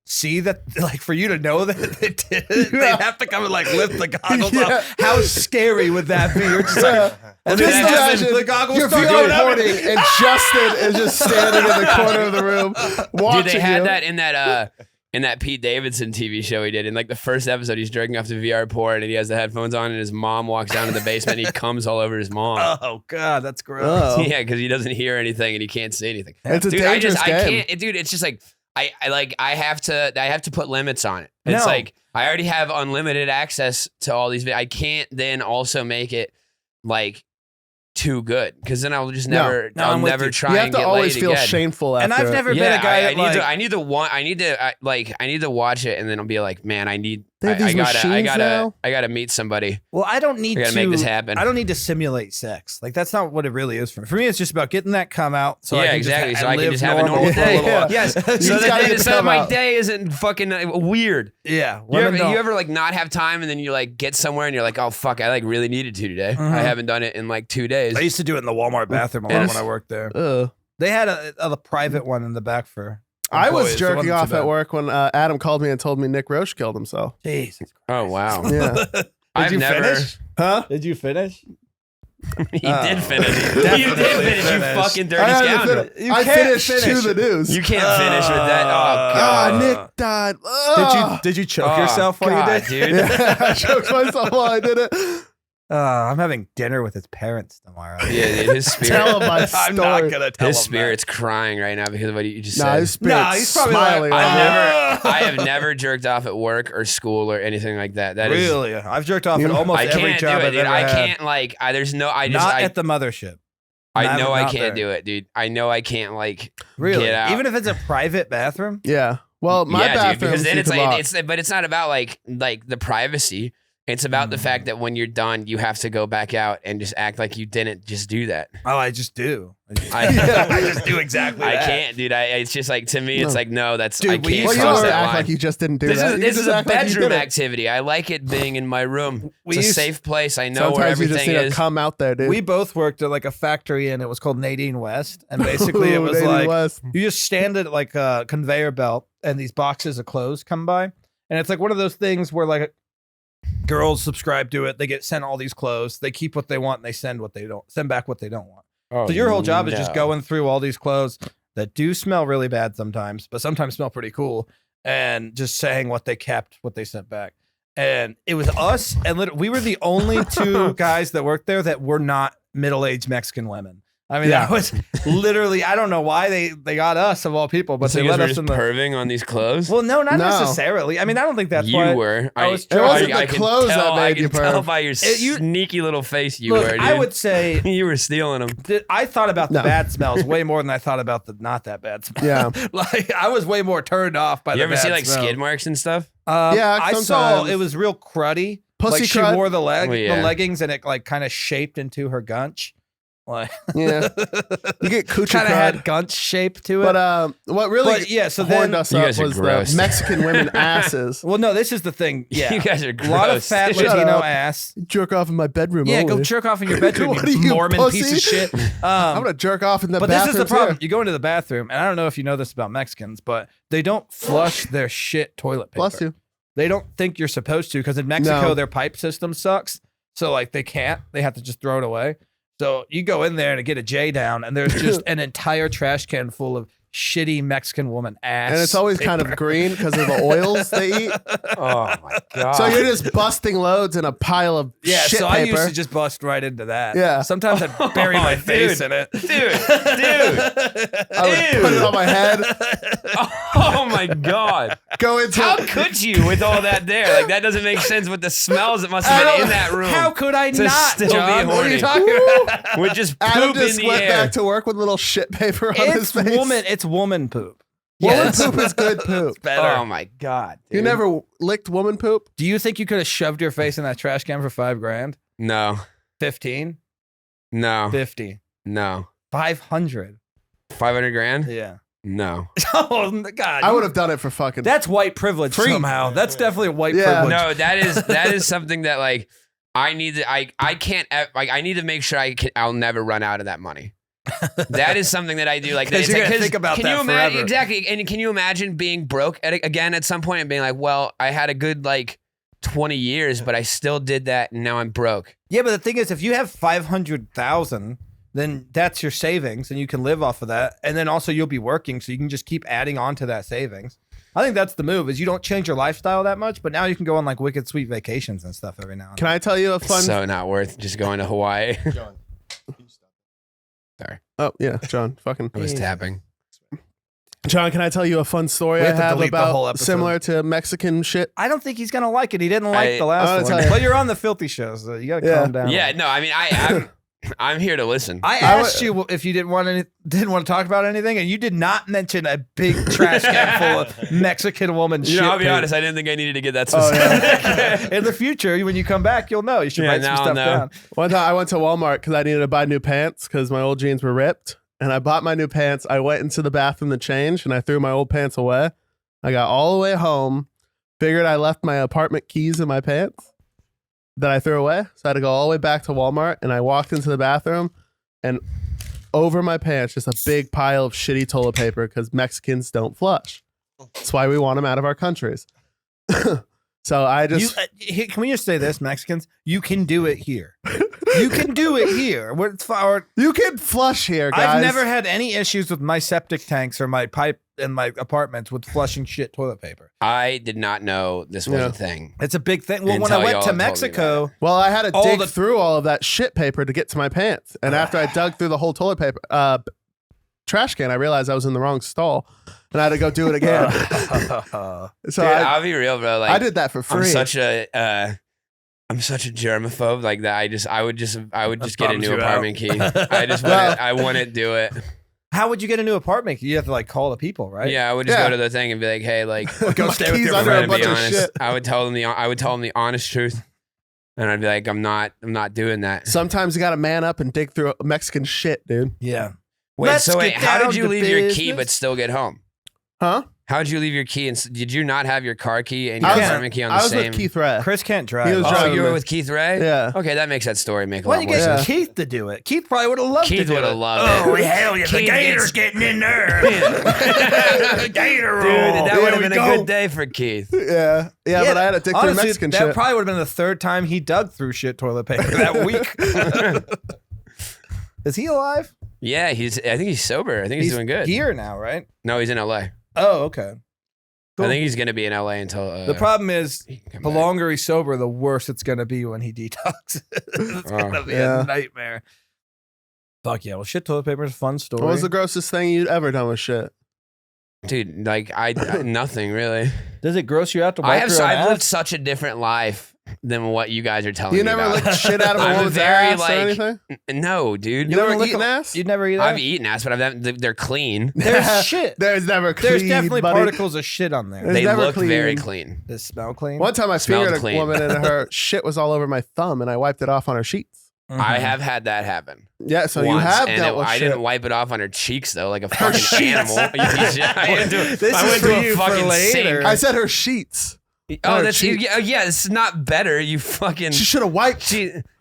see that, like for you to know that they did it, they have to come and like lift the goggles off. How scary would that be? You're just like, and just imagine the goggles you're start VR going porning and Justin is just standing in the corner of the room watching. Dude, they had you. that in that Pete Davidson TV show he did. In like the first episode, he's jerking off to VR porn and he has the headphones on and his mom walks down to the basement and he comes all over his mom. Oh God, that's gross. Oh. Yeah, because he doesn't hear anything and he can't see anything. It's a dangerous game. I can't, dude. It's just like I have to put limits on it. It's like I already have unlimited access to all these. I can't then also make it like too good because then I'll just never. I'll never try. You have and to get always laid feel again. shameful. After and I've never been a guy. I need to watch it and then I'll be like, man, I gotta meet somebody. Well, I don't need to make this happen. I don't need to simulate sex. Like that's not what it really is for me. For me, it's just about getting that come out. So I can exactly. Just, so I can just have a normal for day. little while. Yes. So my day isn't fucking weird. Yeah. You ever like not have time and then you like get somewhere and you're like, oh fuck, I like really needed to today. I haven't done it in like 2 days. I used to do it in the Walmart bathroom a lot when I worked there. They had a private one in the back for. I was jerking off at work when Adam called me and told me Nick Roche killed himself. Jesus Christ. Oh wow. Yeah. Did you finish? Huh? Did you finish? He did finish. You did finish. You fucking dirty scoundrel. I finished to the news. You can't finish with that. Oh god. Nick died. Did you choke yourself while you did, dude? Yeah, I choked myself while I did it. I'm having dinner with his parents tomorrow. Yeah, dude, his spirit. Tell him my story. I'm not gonna tell him his spirit's crying right now because of what you just said. His spirit's he's probably smiling. like, I have never jerked off at work or school or anything like that. That is really? I've jerked off at almost every job I've ever had. I can't like. There's no. Not at the mothership. I know I can't do it, dude. I know I can't like. Really? Get out. Even if it's a private bathroom? Yeah. Well, my bathroom. Because then it's like, but it's not about like the privacy. It's about the fact that when you're done, you have to go back out and just act like you didn't just do that. Oh, I just do. I just do exactly that. I can't, dude. It's just like, to me, it's like, no, that's, dude, I can't Well, you don't cross have to that act line. like you just didn't do that. This is a act like you bedroom did it. activity. I like it being in my room. It's a safe place. I know Sometimes where you everything just need is. to come out there, dude. We both worked at like a factory and it was called Nadine West. And basically it was Nadine like, West. you just stand at like a conveyor belt and these boxes of clothes come by. And it's like one of those things where like girls subscribe to it. They get sent all these clothes. They keep what they want and they send back what they don't want. Oh, so your whole job is just going through all these clothes that do smell really bad sometimes, but sometimes smell pretty cool, and just saying what they kept, what they sent back. And it was us, and we were the only two guys that worked there that were not middle-aged Mexican women. I mean, that was literally, I don't know why they got us of all people, but So they you guys let were us just in the. perving on these clothes? Well, no, not No. necessarily. I mean, I don't think that's you why. were. I was It wasn't I the can clothes tell, that made you I can tell perv. by your sneaky little face you Look, were, dude. I would say you were stealing them. I thought about the No. bad smells way more than I thought about the not that bad smells. Yeah. Like I was way more turned off by You the ever bad see like smell. skid marks and stuff? Yeah, I saw sometimes. it was real cruddy. Pussy like she crud? wore the Oh, yeah. leggings and it like kind of shaped into her gunch. Like Yeah. You get coochie kind of crud. had gunch shape to it. But what really But, yeah, so horned then- us You up guys are was gross. the Mexican women asses. well, no, this is the thing. Yeah, You guys are a lot of gross. fat Shut Latino up. ass. Jerk off in my bedroom. Yeah, only. go jerk off in your bedroom, What are you you, Mormon pussy? piece of shit. I'm gonna jerk off in the But bathroom. this is the problem. too. You go into the bathroom, and I don't know if you know this about Mexicans, but they don't flush their shit toilet paper. Bless you. They don't think you're supposed to because in Mexico No. their pipe system sucks. So like they can't. They have to just throw it away. So you go in there to get a J down, and there's just an entire trash can full of shitty Mexican woman ass. And it's always paper. kind of green because of the oils they eat. Oh my god! So you're just busting loads in a pile of shit so paper. I used to just bust right into that. Yeah. Sometimes I'd bury my face in it. dude. I would put it on my head. Oh my god! Go into How could you with all that there? Like that doesn't make sense with the smells that must have been in that room. How could I to not, still be John? What are you horny. talking about? With just Adam poop in just the went air. back to work with little shit paper on his face. It's woman poop. Woman Yes. poop is good poop. Oh my god! Dude. You never licked woman poop? Do you think you could have shoved your face in that trash can for $5,000? No. 15? No. 50? No. 500? 500 grand? Yeah. No. Oh God! I would have done it for fucking. That's white privilege somehow. That's definitely white Yeah. privilege. No, that is something that like I need to I can't like I need to make sure I'll never run out of that money. That is something that I do like. 'Cause you're gonna think about can that you imagine forever. exactly? And can you imagine being broke again at some point and being like, well, I had a good like 20 years, but I still did that, and now I'm broke. Yeah, but the thing is, if you have 500,000, then that's your savings, and you can live off of that. And then also you'll be working, so you can just keep adding on to that savings. I think that's the move. Is you don't change your lifestyle that much, but now you can go on like wicked sweet vacations and stuff every now and Can I tell you a fun? So not worth just going to Hawaii. John, can you stop? Sorry, Oh yeah, John. Fucking I was tapping. John. Can I tell you a fun story We I have to have delete the whole about episode. similar to Mexican shit? I don't think he's gonna like it. He didn't like the I last wanna one. tell you- But you're on the filthy show, so you gotta Yeah. calm down. Yeah, no, I mean I'm here to listen. I asked you if you didn't want to talk about anything, and you did not mention a big trash can full of Mexican woman shit. I'll be poop. honest, I didn't think I needed to get that Oh, specific. In the future, when you come back, you'll know. You should Yeah, write some now I'll stuff know. down. One time I went to Walmart because I needed to buy new pants because my old jeans were ripped. And I bought my new pants. I went into the bathroom to change and I threw my old pants away. I got all the way home, figured I left my apartment keys in my pants that I threw away. So I had to go all the way back to Walmart and I walked into the bathroom and over my pants, just a big pile of shitty toilet paper because Mexicans don't flush. That's why we want them out of our countries. So I just... Can we just say this, Mexicans? You can do it here. You can do it here. You can flush here, guys. I've never had any issues with my septic tanks or my pipe in my apartments with flushing shit toilet paper. I did not know this was Yeah. a thing. It's a big thing. Well, when Until I went y'all to told me Mexico, Well, I had to All dig the- through all of that shit paper to get to my pants. And after I dug through the whole toilet paper trash can, I realized I was in the wrong stall. And I had to go do it again. So Dude, I I'll be real, bro. Like did that for free. I'm such a germaphobe. Like that, I would just get a bums new you out. apartment key. I wouldn't do it. how would you get a new apartment? You have to like call the people, right? Yeah, I would just Yeah. go to the thing and be like, hey, like Go My stay with keys your under I'm a friend. gonna be bunch of honest. shit. I would tell them the honest truth, and I'd be like, I'm not doing that. Sometimes you got to man up and dig through Mexican shit, dude. Yeah. Wait, Let's so wait, get how down did you to leave your key business. but still get home? Huh? How did you leave your key? And did you not have your car key and I your was- apartment key on I the was same? with Keith Ray. Chris can't drive. He was Oh, driving you were me. with Keith Ray? Yeah. Okay, that makes that story make a Why lot you more get sense. Keith to do it? Keith probably would have loved to Keith do would it. have loved it. Hell yeah, the Keith Gator's gets- getting in there. Gator roll. Dude, that Here would have we been go. a good day for Keith. Yeah. Yeah, but I had to dig through honestly, Mexican that shit. probably would have been the third time he dug through shit toilet paper that week. Is he alive? Yeah, I think he's sober. I think he's doing good. Here now, right? No, he's in LA. Oh, okay. Cool. I think he's gonna be in LA until The problem is, he can come the back. longer he's sober, the worse it's going to be when he detoxes. It's going to be yeah. a nightmare. Fuck yeah. Well, shit toilet paper is a fun story. What was the grossest thing you'd ever done with shit? Dude, like I nothing really. Does it gross you out to wipe your own I've lived ass? such a different life than what you guys are telling You me never about. licked shit out of a I'm woman's very, ass like, or anything? No, dude. You never don't lick eaten a- ass? You'd never eat that? I've eaten ass, but they're clean. There's shit. There's never clean, There's definitely buddy. particles of shit on there. There's They never look very clean. clean. Does it smell clean? One time I Smelled fingered a clean. woman and her shit was all over my thumb and I wiped it off on her sheets. Mhm. I have had that happen. Yeah, so you once, have and dealt with I shit. didn't wipe it off on her cheeks though, like a fucking animal. I went to, This I is went for to a you for fucking later. sink. I said her sheets. Oh, her that's cheeks. yeah. It's not better. You fucking. She should have wiped.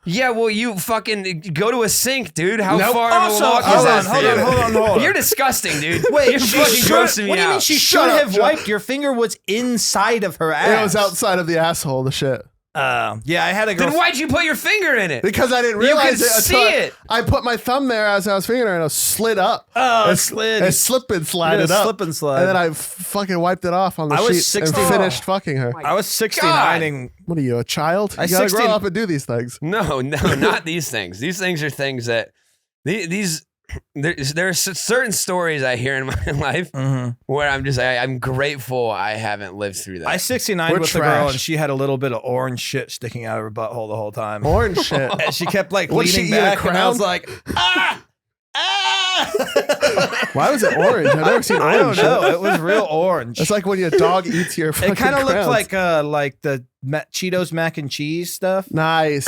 Yeah, well, you fucking go to a sink, dude. How Nope. far of a Also, walk hold is that on, for hold you? on, hold on. You're disgusting, dude. Wait, you're she fucking should, grossing me what do you mean out. she Shut should up, have John. wiped? Your finger was inside of her ass. It was outside of the asshole, the shit. Yeah, I had a girl. Then why'd you put your finger in it? Because I didn't realize you it could until see it. I put my thumb there as I was fingering it and it slid up. Oh, it slid. It slip and slide it up. Slip and slide. And then I fucking wiped it off on the I was sheet 60 and finished fucking her. I was 69ing. What are you, a child? I You gotta 16 grow up and do these things. No, not these things. These things are things that there are certain stories I hear in my life where I'm just I'm grateful I haven't lived through that. I 69 with a girl and she had a little bit of orange shit sticking out of her butthole the whole time. Orange shit. And she kept like Was leaning she eating a back and I was crown? like, ah! Why was it orange? I've never seen I don't orange know. shit. It was real orange. It's like when your dog eats your fucking It kind of looked crowns. like the Cheetos mac and cheese stuff. Nice.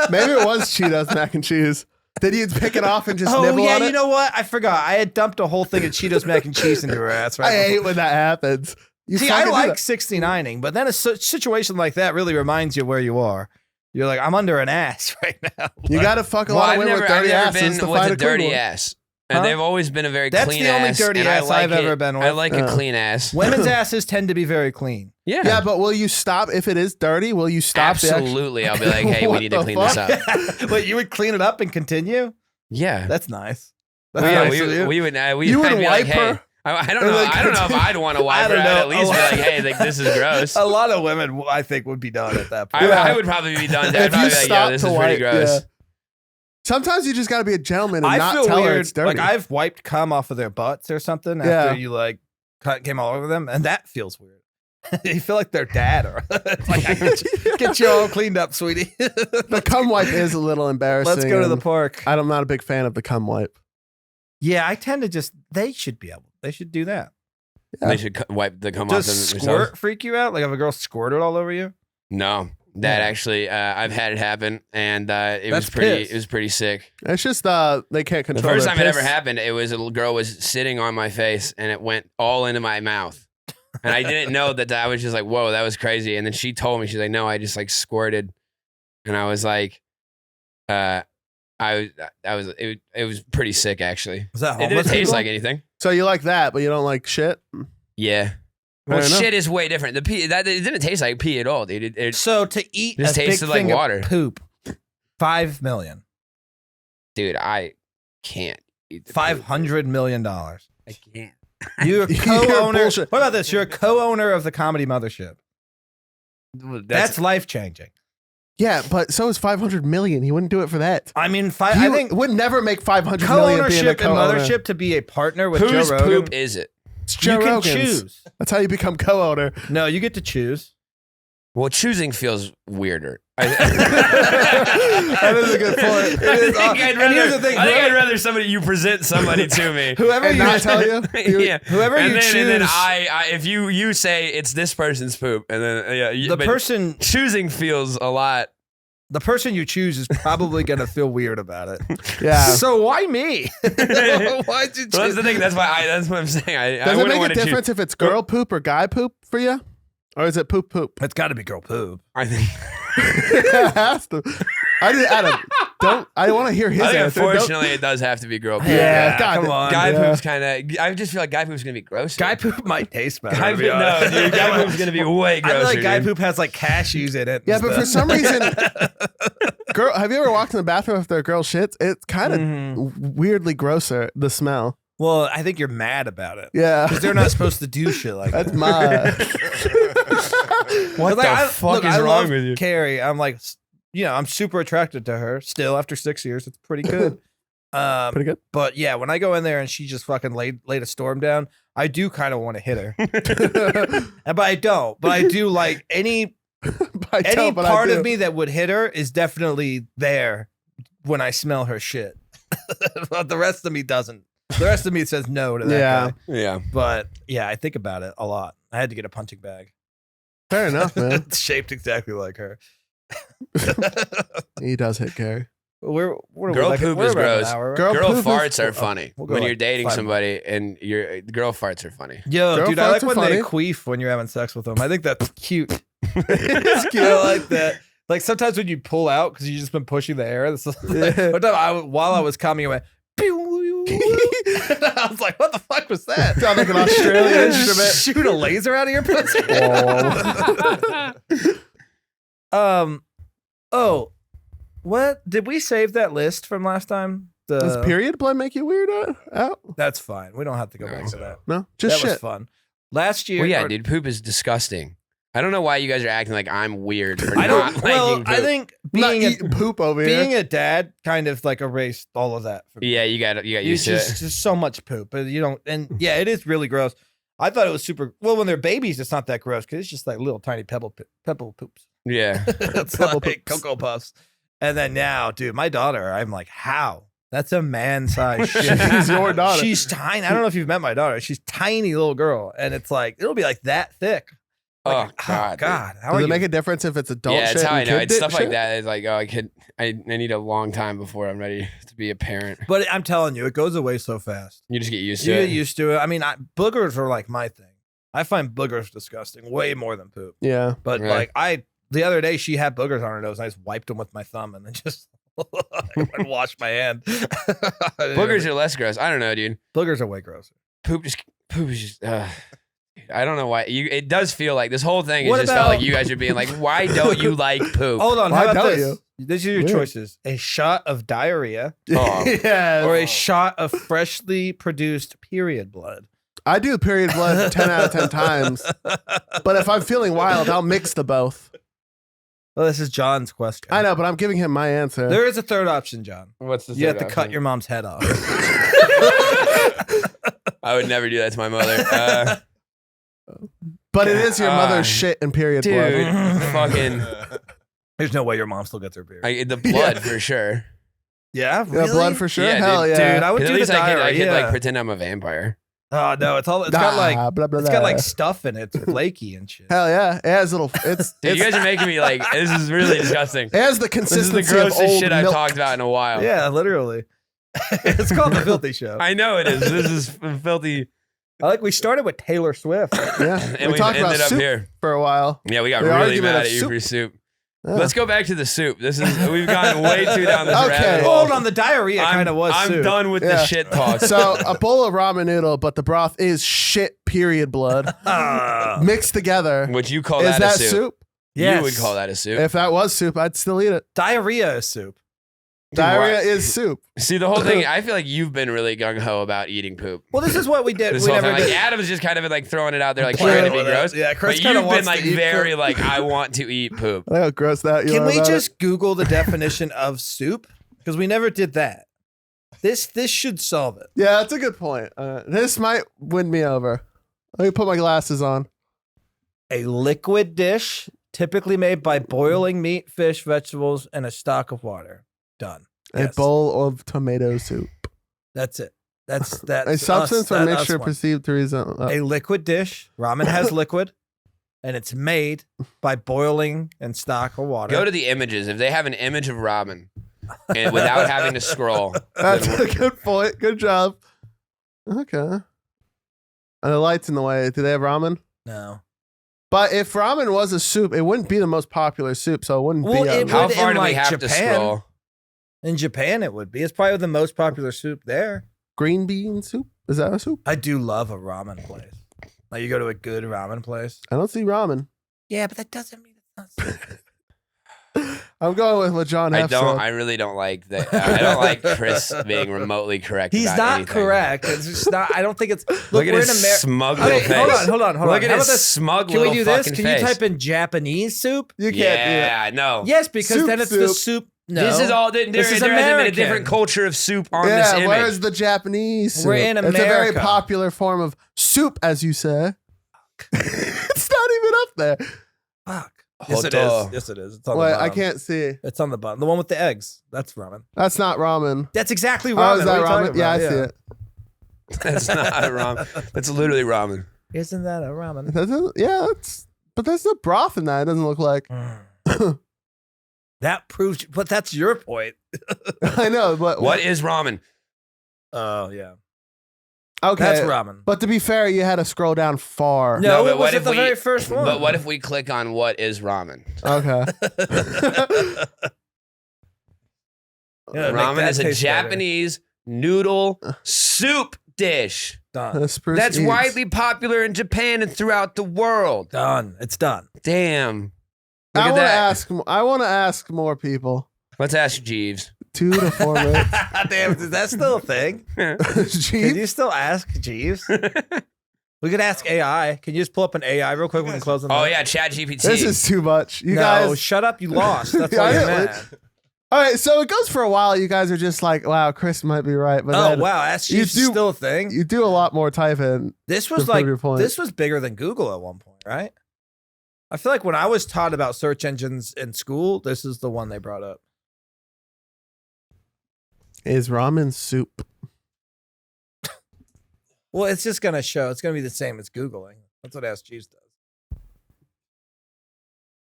Maybe it was Cheetos mac and cheese. Did you pick it off and just nibble on it? You know what? I forgot. I had dumped a whole thing of Cheetos mac and cheese into her ass. I Right hate when that happens. You See, I fucking do like that. 69ing, but then a situation like that really reminds you where you are. You're like, I'm under an ass right now. You got to fuck a lot of women with dirty I've asses never to been with find a a clean dirty one. ass. And Huh? they've always been a very That's clean the only ass. dirty and I ass like I've it. ever been with. I like a clean ass. Women's asses tend to be very clean. Yeah. Yeah, but will you stop if it is dirty? Will you stop? Absolutely. I'll be like, hey, we What need to the clean this fuck? up. But you would clean it up and continue? Yeah. That's nice. That's Well, yeah, nice of you. we would. You would I'd be wipe like, hey, her? I don't Or know. like I don't know if I'd want to wipe her. don't I'd know. at least be like, hey, like, this is gross. A lot of women, I think, would be done at that point. I would probably be done. I'd If probably you be like, stop yo, this to is pretty wipe, gross. yeah. Sometimes you just got to be a gentleman and I not feel tell her weird. it's dirty. Like I've wiped cum off of their butts or something after Yeah. you like came all over them, and that feels weird. You feel like their dad, or it's like, get you all cleaned up, sweetie. The cum wipe is a little embarrassing. Let's go to the and park. I'm not a big fan of the cum wipe. Yeah, I tend to just. They should be able. They should do that. Yeah. They should wipe the cum off Does them squirt themselves. freak you out? Like if a girl squirted all over you? No, that Yeah. actually, I've had it happen, and it was That's pretty. piss. It was pretty sick. It's just they can't The control first their time it ever piss. happened, it was a little girl was sitting on my face, and it went all into my mouth. And I didn't know that. I was just like, "Whoa, that was crazy." And then she told me, she's like, "No, I just like squirted," and I was like, it was pretty sick actually. Was that It didn't homeless taste people? like anything. So you like that, but you don't like shit? Yeah. Well, Fair enough. shit is way different. The pee it didn't taste like pee at all, dude. It So to eat Just a big tasted like thing of water. poop, $5 million, dude, I can't eat the poop. $500 million. I can't. You're a You're co-owner. bullshit. What about this? You're a co-owner of the Comedy Mothership. That's life changing. Yeah, but so is 500 million. He wouldn't do it for that. I mean, He I think would never make 500 million being a co-ownership and co-owner. mothership to be a partner with whose Joe Rogan. poop is it? It's Joe You can Rogan's. choose. That's how you become co-owner. No, you get to choose. Well, choosing feels weirder. That is a good point. It is I think and here's the thing, I'd rather you present somebody to me. Whoever And you not tell you? Yeah. Whoever and you then, And then choose- I if you say it's this person's poop, and then the but person choosing feels a lot. the person you choose is probably gonna feel weird about it. Yeah. So why me? Why'd you Well, that's choose? the thing. That's what I'm saying. I Does it wouldn't make want a to difference if it's girl poop or guy poop for you? Or is it poop poop? It's got to be girl poop. I think. It has to. Adam, I want to hear his I think answer. Don't- unfortunately, it does have to be girl poop. Yeah, God, come on. Guy Yeah. poop's kind of. I just feel like guy poop's gonna be gross. Guy poop might taste better. Guy to poop, be honest. no, dude. Guy poop's gonna be way I grosser. feel like guy dude. poop has like cashews in it. and Yeah, but for stuff. some reason, girl, have you ever walked in the bathroom after a girl shits? It's kind of Mhm. weirdly grosser, the smell. Well, I think you're mad about it Yeah. because they're not supposed to do shit like That's that. my. What Like, the fuck is I wrong love with you? Carrie, I'm like, I'm super attracted to her still after 6 years. It's pretty good. Pretty good. But yeah, when I go in there and she just fucking laid a storm down, I do kind of want to hit her. But I don't. But I do like any part of me that would hit her is definitely there when I smell her shit. But the rest of me doesn't. The rest of me says no to that Yeah. guy. Yeah. But yeah, I think about it a lot. I had to get a punching bag. Fair enough, man. It's shaped exactly like her. He does hit Carrie. What are Girl we, like, poop we're is about an gross. hour, right? Girl Girl poop is- farts are funny. we'll go When like you're dating 5 somebody and girl farts are funny. Yo, Girl dude, I farts like are when funny. they queef when you're having sex with them. I think that's cute. It's cute. I like that. Like sometimes when you pull out because you've just been pushing the air. This is like, Yeah. one time while I was coming, I went. And I was like, "What the fuck was that?" Sound like an Australian instrument. Shoot a laser out of your pussy. Oh, what did we save that list from last time? Does period blood make you weird out? That's fine. We don't have to go back to that. No, just that shit. was fun. Last year, Well, yeah, dude, poop is disgusting. I don't know why you guys are acting like I'm weird for I not don't. liking Well, poop. I think Not being eating poop over here. being a dad kind of like erased all of that. For me. Yeah, you got You used to it. just so much poop, but you don't. And yeah, it is really gross. I thought it was super. Well, when they're babies, it's not that gross because it's just like little tiny pebble poops. Yeah. It's Pebble like poops. Cocoa Puffs. And then now, dude, my daughter, I'm like, how? That's a man-sized shit. She's your daughter. She's tiny. I don't know if you've met my daughter. She's tiny little girl, and it's like it'll be like that thick. Like, Oh God. God. How Does are it you? make a difference if it's adult Yeah, shit? it's how I and know. kid It's stuff shit? like that. It's like, oh, I need a long time before I'm ready to be a parent. But I'm telling you, it goes away so fast. You just get used You to get it. used to it. I mean, boogers are like my thing. I find boogers disgusting way more than poop. Yeah. But Right. like the other day, she had boogers on her nose, and I just wiped them with my thumb, and then just I washed my hand. Boogers are less gross. I don't know, dude. Boogers are way grosser. Poop is just. I don't know why. It does feel like this whole thing. It What just felt about- like you guys are being like, why don't you like poop? Hold on, Why how about don't this? you? These are your Weird. choices: a shot of diarrhea Oh. yeah. or a shot of freshly produced period blood. I do period blood 10 out of 10 times. But if I'm feeling wild, I'll mix the both. Well, this is John's question. I know, but I'm giving him my answer. There is a third option, John. What's the You have to cut your mom's head off. I would never do that to my mother. But it is your mother's shit and period Dude, blood. fucking There's no way your mom still gets her period. the blood for sure. Yeah, Yeah, blood for sure. Yeah, Hell dude. yeah. Dude, I would 'Cause do at least the I diarrhea. could like pretend I'm a vampire. Oh no, it's got like blah, blah, it's got like blah. stuff in it. It's flaky and shit. Hell yeah. It has little. It's Dude, you guys are making me like this is really disgusting. It has the This is the consistency of grossest old shit I've milk. talked about in a while. Yeah, literally. It's called the Filthy Show. I know it is. This is filthy. I like we started with Taylor Swift. Yeah. And we we talked about ended up soup here. for a while. Yeah, we got The really argument mad of at you soup. for soup. Yeah. Let's go back to the soup. We've gone way too down this Okay. rabbit hole. Hold on, the diarrhea kind of was. I'm soup. done with Yeah. the shit talk. So a bowl of ramen noodle, but the broth is shit. Period blood mixed together. Would you call Is that a that soup? soup? Yes. You would call that a soup. If that was soup, I'd still eat it. Diarrhea is soup. Diarrhea why- is soup. See, the whole thing, I feel like you've been really gung-ho about eating poop. Well, this is what we did. This We whole never time. Like, did. Adam's just kind of like throwing it out there, like Playing trying to be with it. gross. Yeah, Chris but kinda you've been wants like to eat very poop. like, I want to eat poop. I know how gross that you Can are we about just it. Google the definition of soup? Because we never did that. This should solve it. Yeah, that's a good point. This might win me over. Let me put my glasses on. A liquid dish typically made by boiling meat, fish, vegetables, and a stock of water. Done. A Yes. bowl of tomato soup. That's it. That's A substance or us mixture one. perceived to resemble. A liquid dish. Ramen has liquid, and it's made by boiling and stock of water. Go to the images. If they have an image of ramen and without having to scroll, That's a good point. Good job. Okay. And the light's in the way. Do they have ramen? No. But if ramen was a soup, it wouldn't be the most popular soup, so it wouldn't Well, be. it On how would far in, do we like, have to Japan. scroll? In Japan, it would be. It's probably the most popular soup there. green bean soup. Is that a soup? I do love a ramen place. Like you go to a good ramen place. I don't see ramen. Yeah, but that doesn't mean it's not soup. I'm going with what John I F don't. said. I really don't like that. I don't like Chris being remotely correct. He's about not anything. correct. It's just not. I don't think it's. Look, Look at we're his in America. smug little Okay, face. hold on. Look How at about his this? smug Can we little do this? fucking Can face. you type in Japanese soup? You can't do it. Yeah, no. Yes, because Soup then it's the soup. soup. No, This is all. There This is hasn't been a American. different culture of soup on this Yeah, image. where's the Japanese soup? We're in It's a very America. popular form of soup, as you say. It's not even up there. Fuck. Yes, it Hoto. is. Yes, it is. It's on Wait, the I bottom. can't see. It's on the bottom. The one with the eggs. That's ramen. That's not ramen. That's exactly Oh, ramen. is What that are you ramen? talking Yeah, I about? see it. That's not ramen. That's literally ramen. Isn't that a ramen? Yeah, but there's no broth in that. It doesn't look like. That proves. But that's your point. I know, but What is ramen? Oh yeah. Okay, That's ramen. but to be fair, you had to scroll down far. No, but it what was if at the we- very first one. But what if we click on what is ramen? Okay. Yeah, make Ramen that is a taste better. Japanese noodle soup dish. Done. Spruce That's eats. widely popular in Japan and throughout the world. Done. It's done. Damn. I want to ask more people. Let's ask Jeeves. 2 to 4 minutes. Damn, is that still a thing? Can you still ask Jeeves? We could ask AI. Can you just pull up an AI real quick when we close the Oh, yeah, Chat GPT. This is too much. You no, guys. Shut up. You lost. That's why you're mad. All right, so it goes for a while. You guys are just like, wow, Chris might be right. But oh, wow. Ask Jeeves is still a thing. You do a lot more typing. This was bigger than Google at one point, right? I feel like when I was taught about search engines in school, this is the one they brought up. Is ramen soup? Well, it's just going to show. It's going to be the same as Googling. That's what Ask Jeeves does.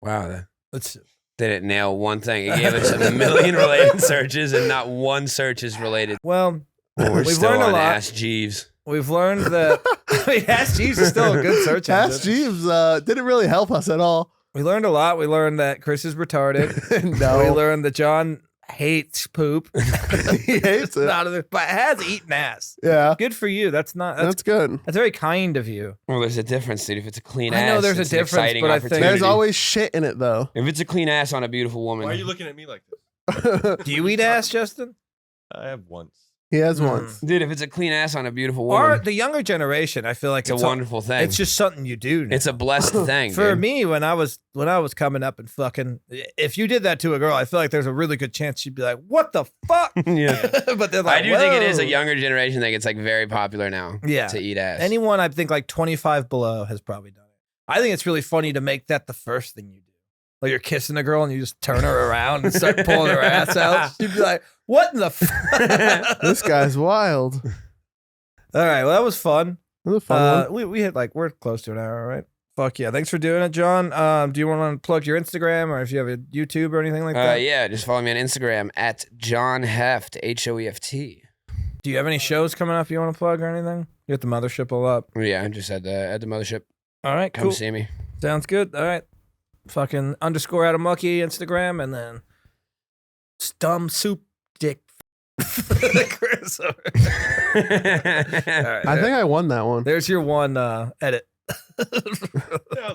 Wow. Let's Did it nail one thing? It gave us a million related searches and not one search is related. Well, we've still learned a lot. Ask Jeeves. We've learned that Ask Jeeves is still a good search engine. Ask Jeeves didn't really help us at all. We learned a lot. We learned that Chris is retarded. No. We learned that John hates poop. He hates it. But has eaten ass. Yeah. Good for you. That's good. That's very kind of you. Well, there's a difference, dude. If it's a clean ass, I know there's a difference, but I think there's always shit in it, though. If it's a clean ass on a beautiful woman. Why are you looking at me like this? Do you eat ass, Justin? I have once. He has once. Dude, if it's a clean ass on a beautiful woman. Or the younger generation, I feel like it's a wonderful thing. It's just something you do now. It's a blessed thing. For dude. me, when I was coming up and fucking, if you did that to a girl, I feel like there's a really good chance she'd be like, "What the fuck?" Yeah. But they're like, I do think it is a younger generation thing. It's like very popular now. Yeah. To eat ass. Anyone I think like 25 below has probably done it. I think it's really funny to make that the first thing you do. Like you're kissing a girl and you just turn her around and start pulling her ass out. She'd be like, "What in the fuck?" This guy's wild. All right, well that was fun. That was a fun one. We hit we're close to an hour, right? Fuck yeah! Thanks for doing it, John. Do you want to plug your Instagram or if you have a YouTube or anything like that? Yeah, just follow me on Instagram at John Hoeft, HOEFT. Do you have any shows coming up you want to plug or anything? You at the mothership a lot. Yeah, I'm just at the mothership. All right, come see me. Sounds good. All right, fucking _ Adam Luckey Instagram and then Stum Soup Dick. Chris. All right, I think I won that one. There's your one edit. Yeah,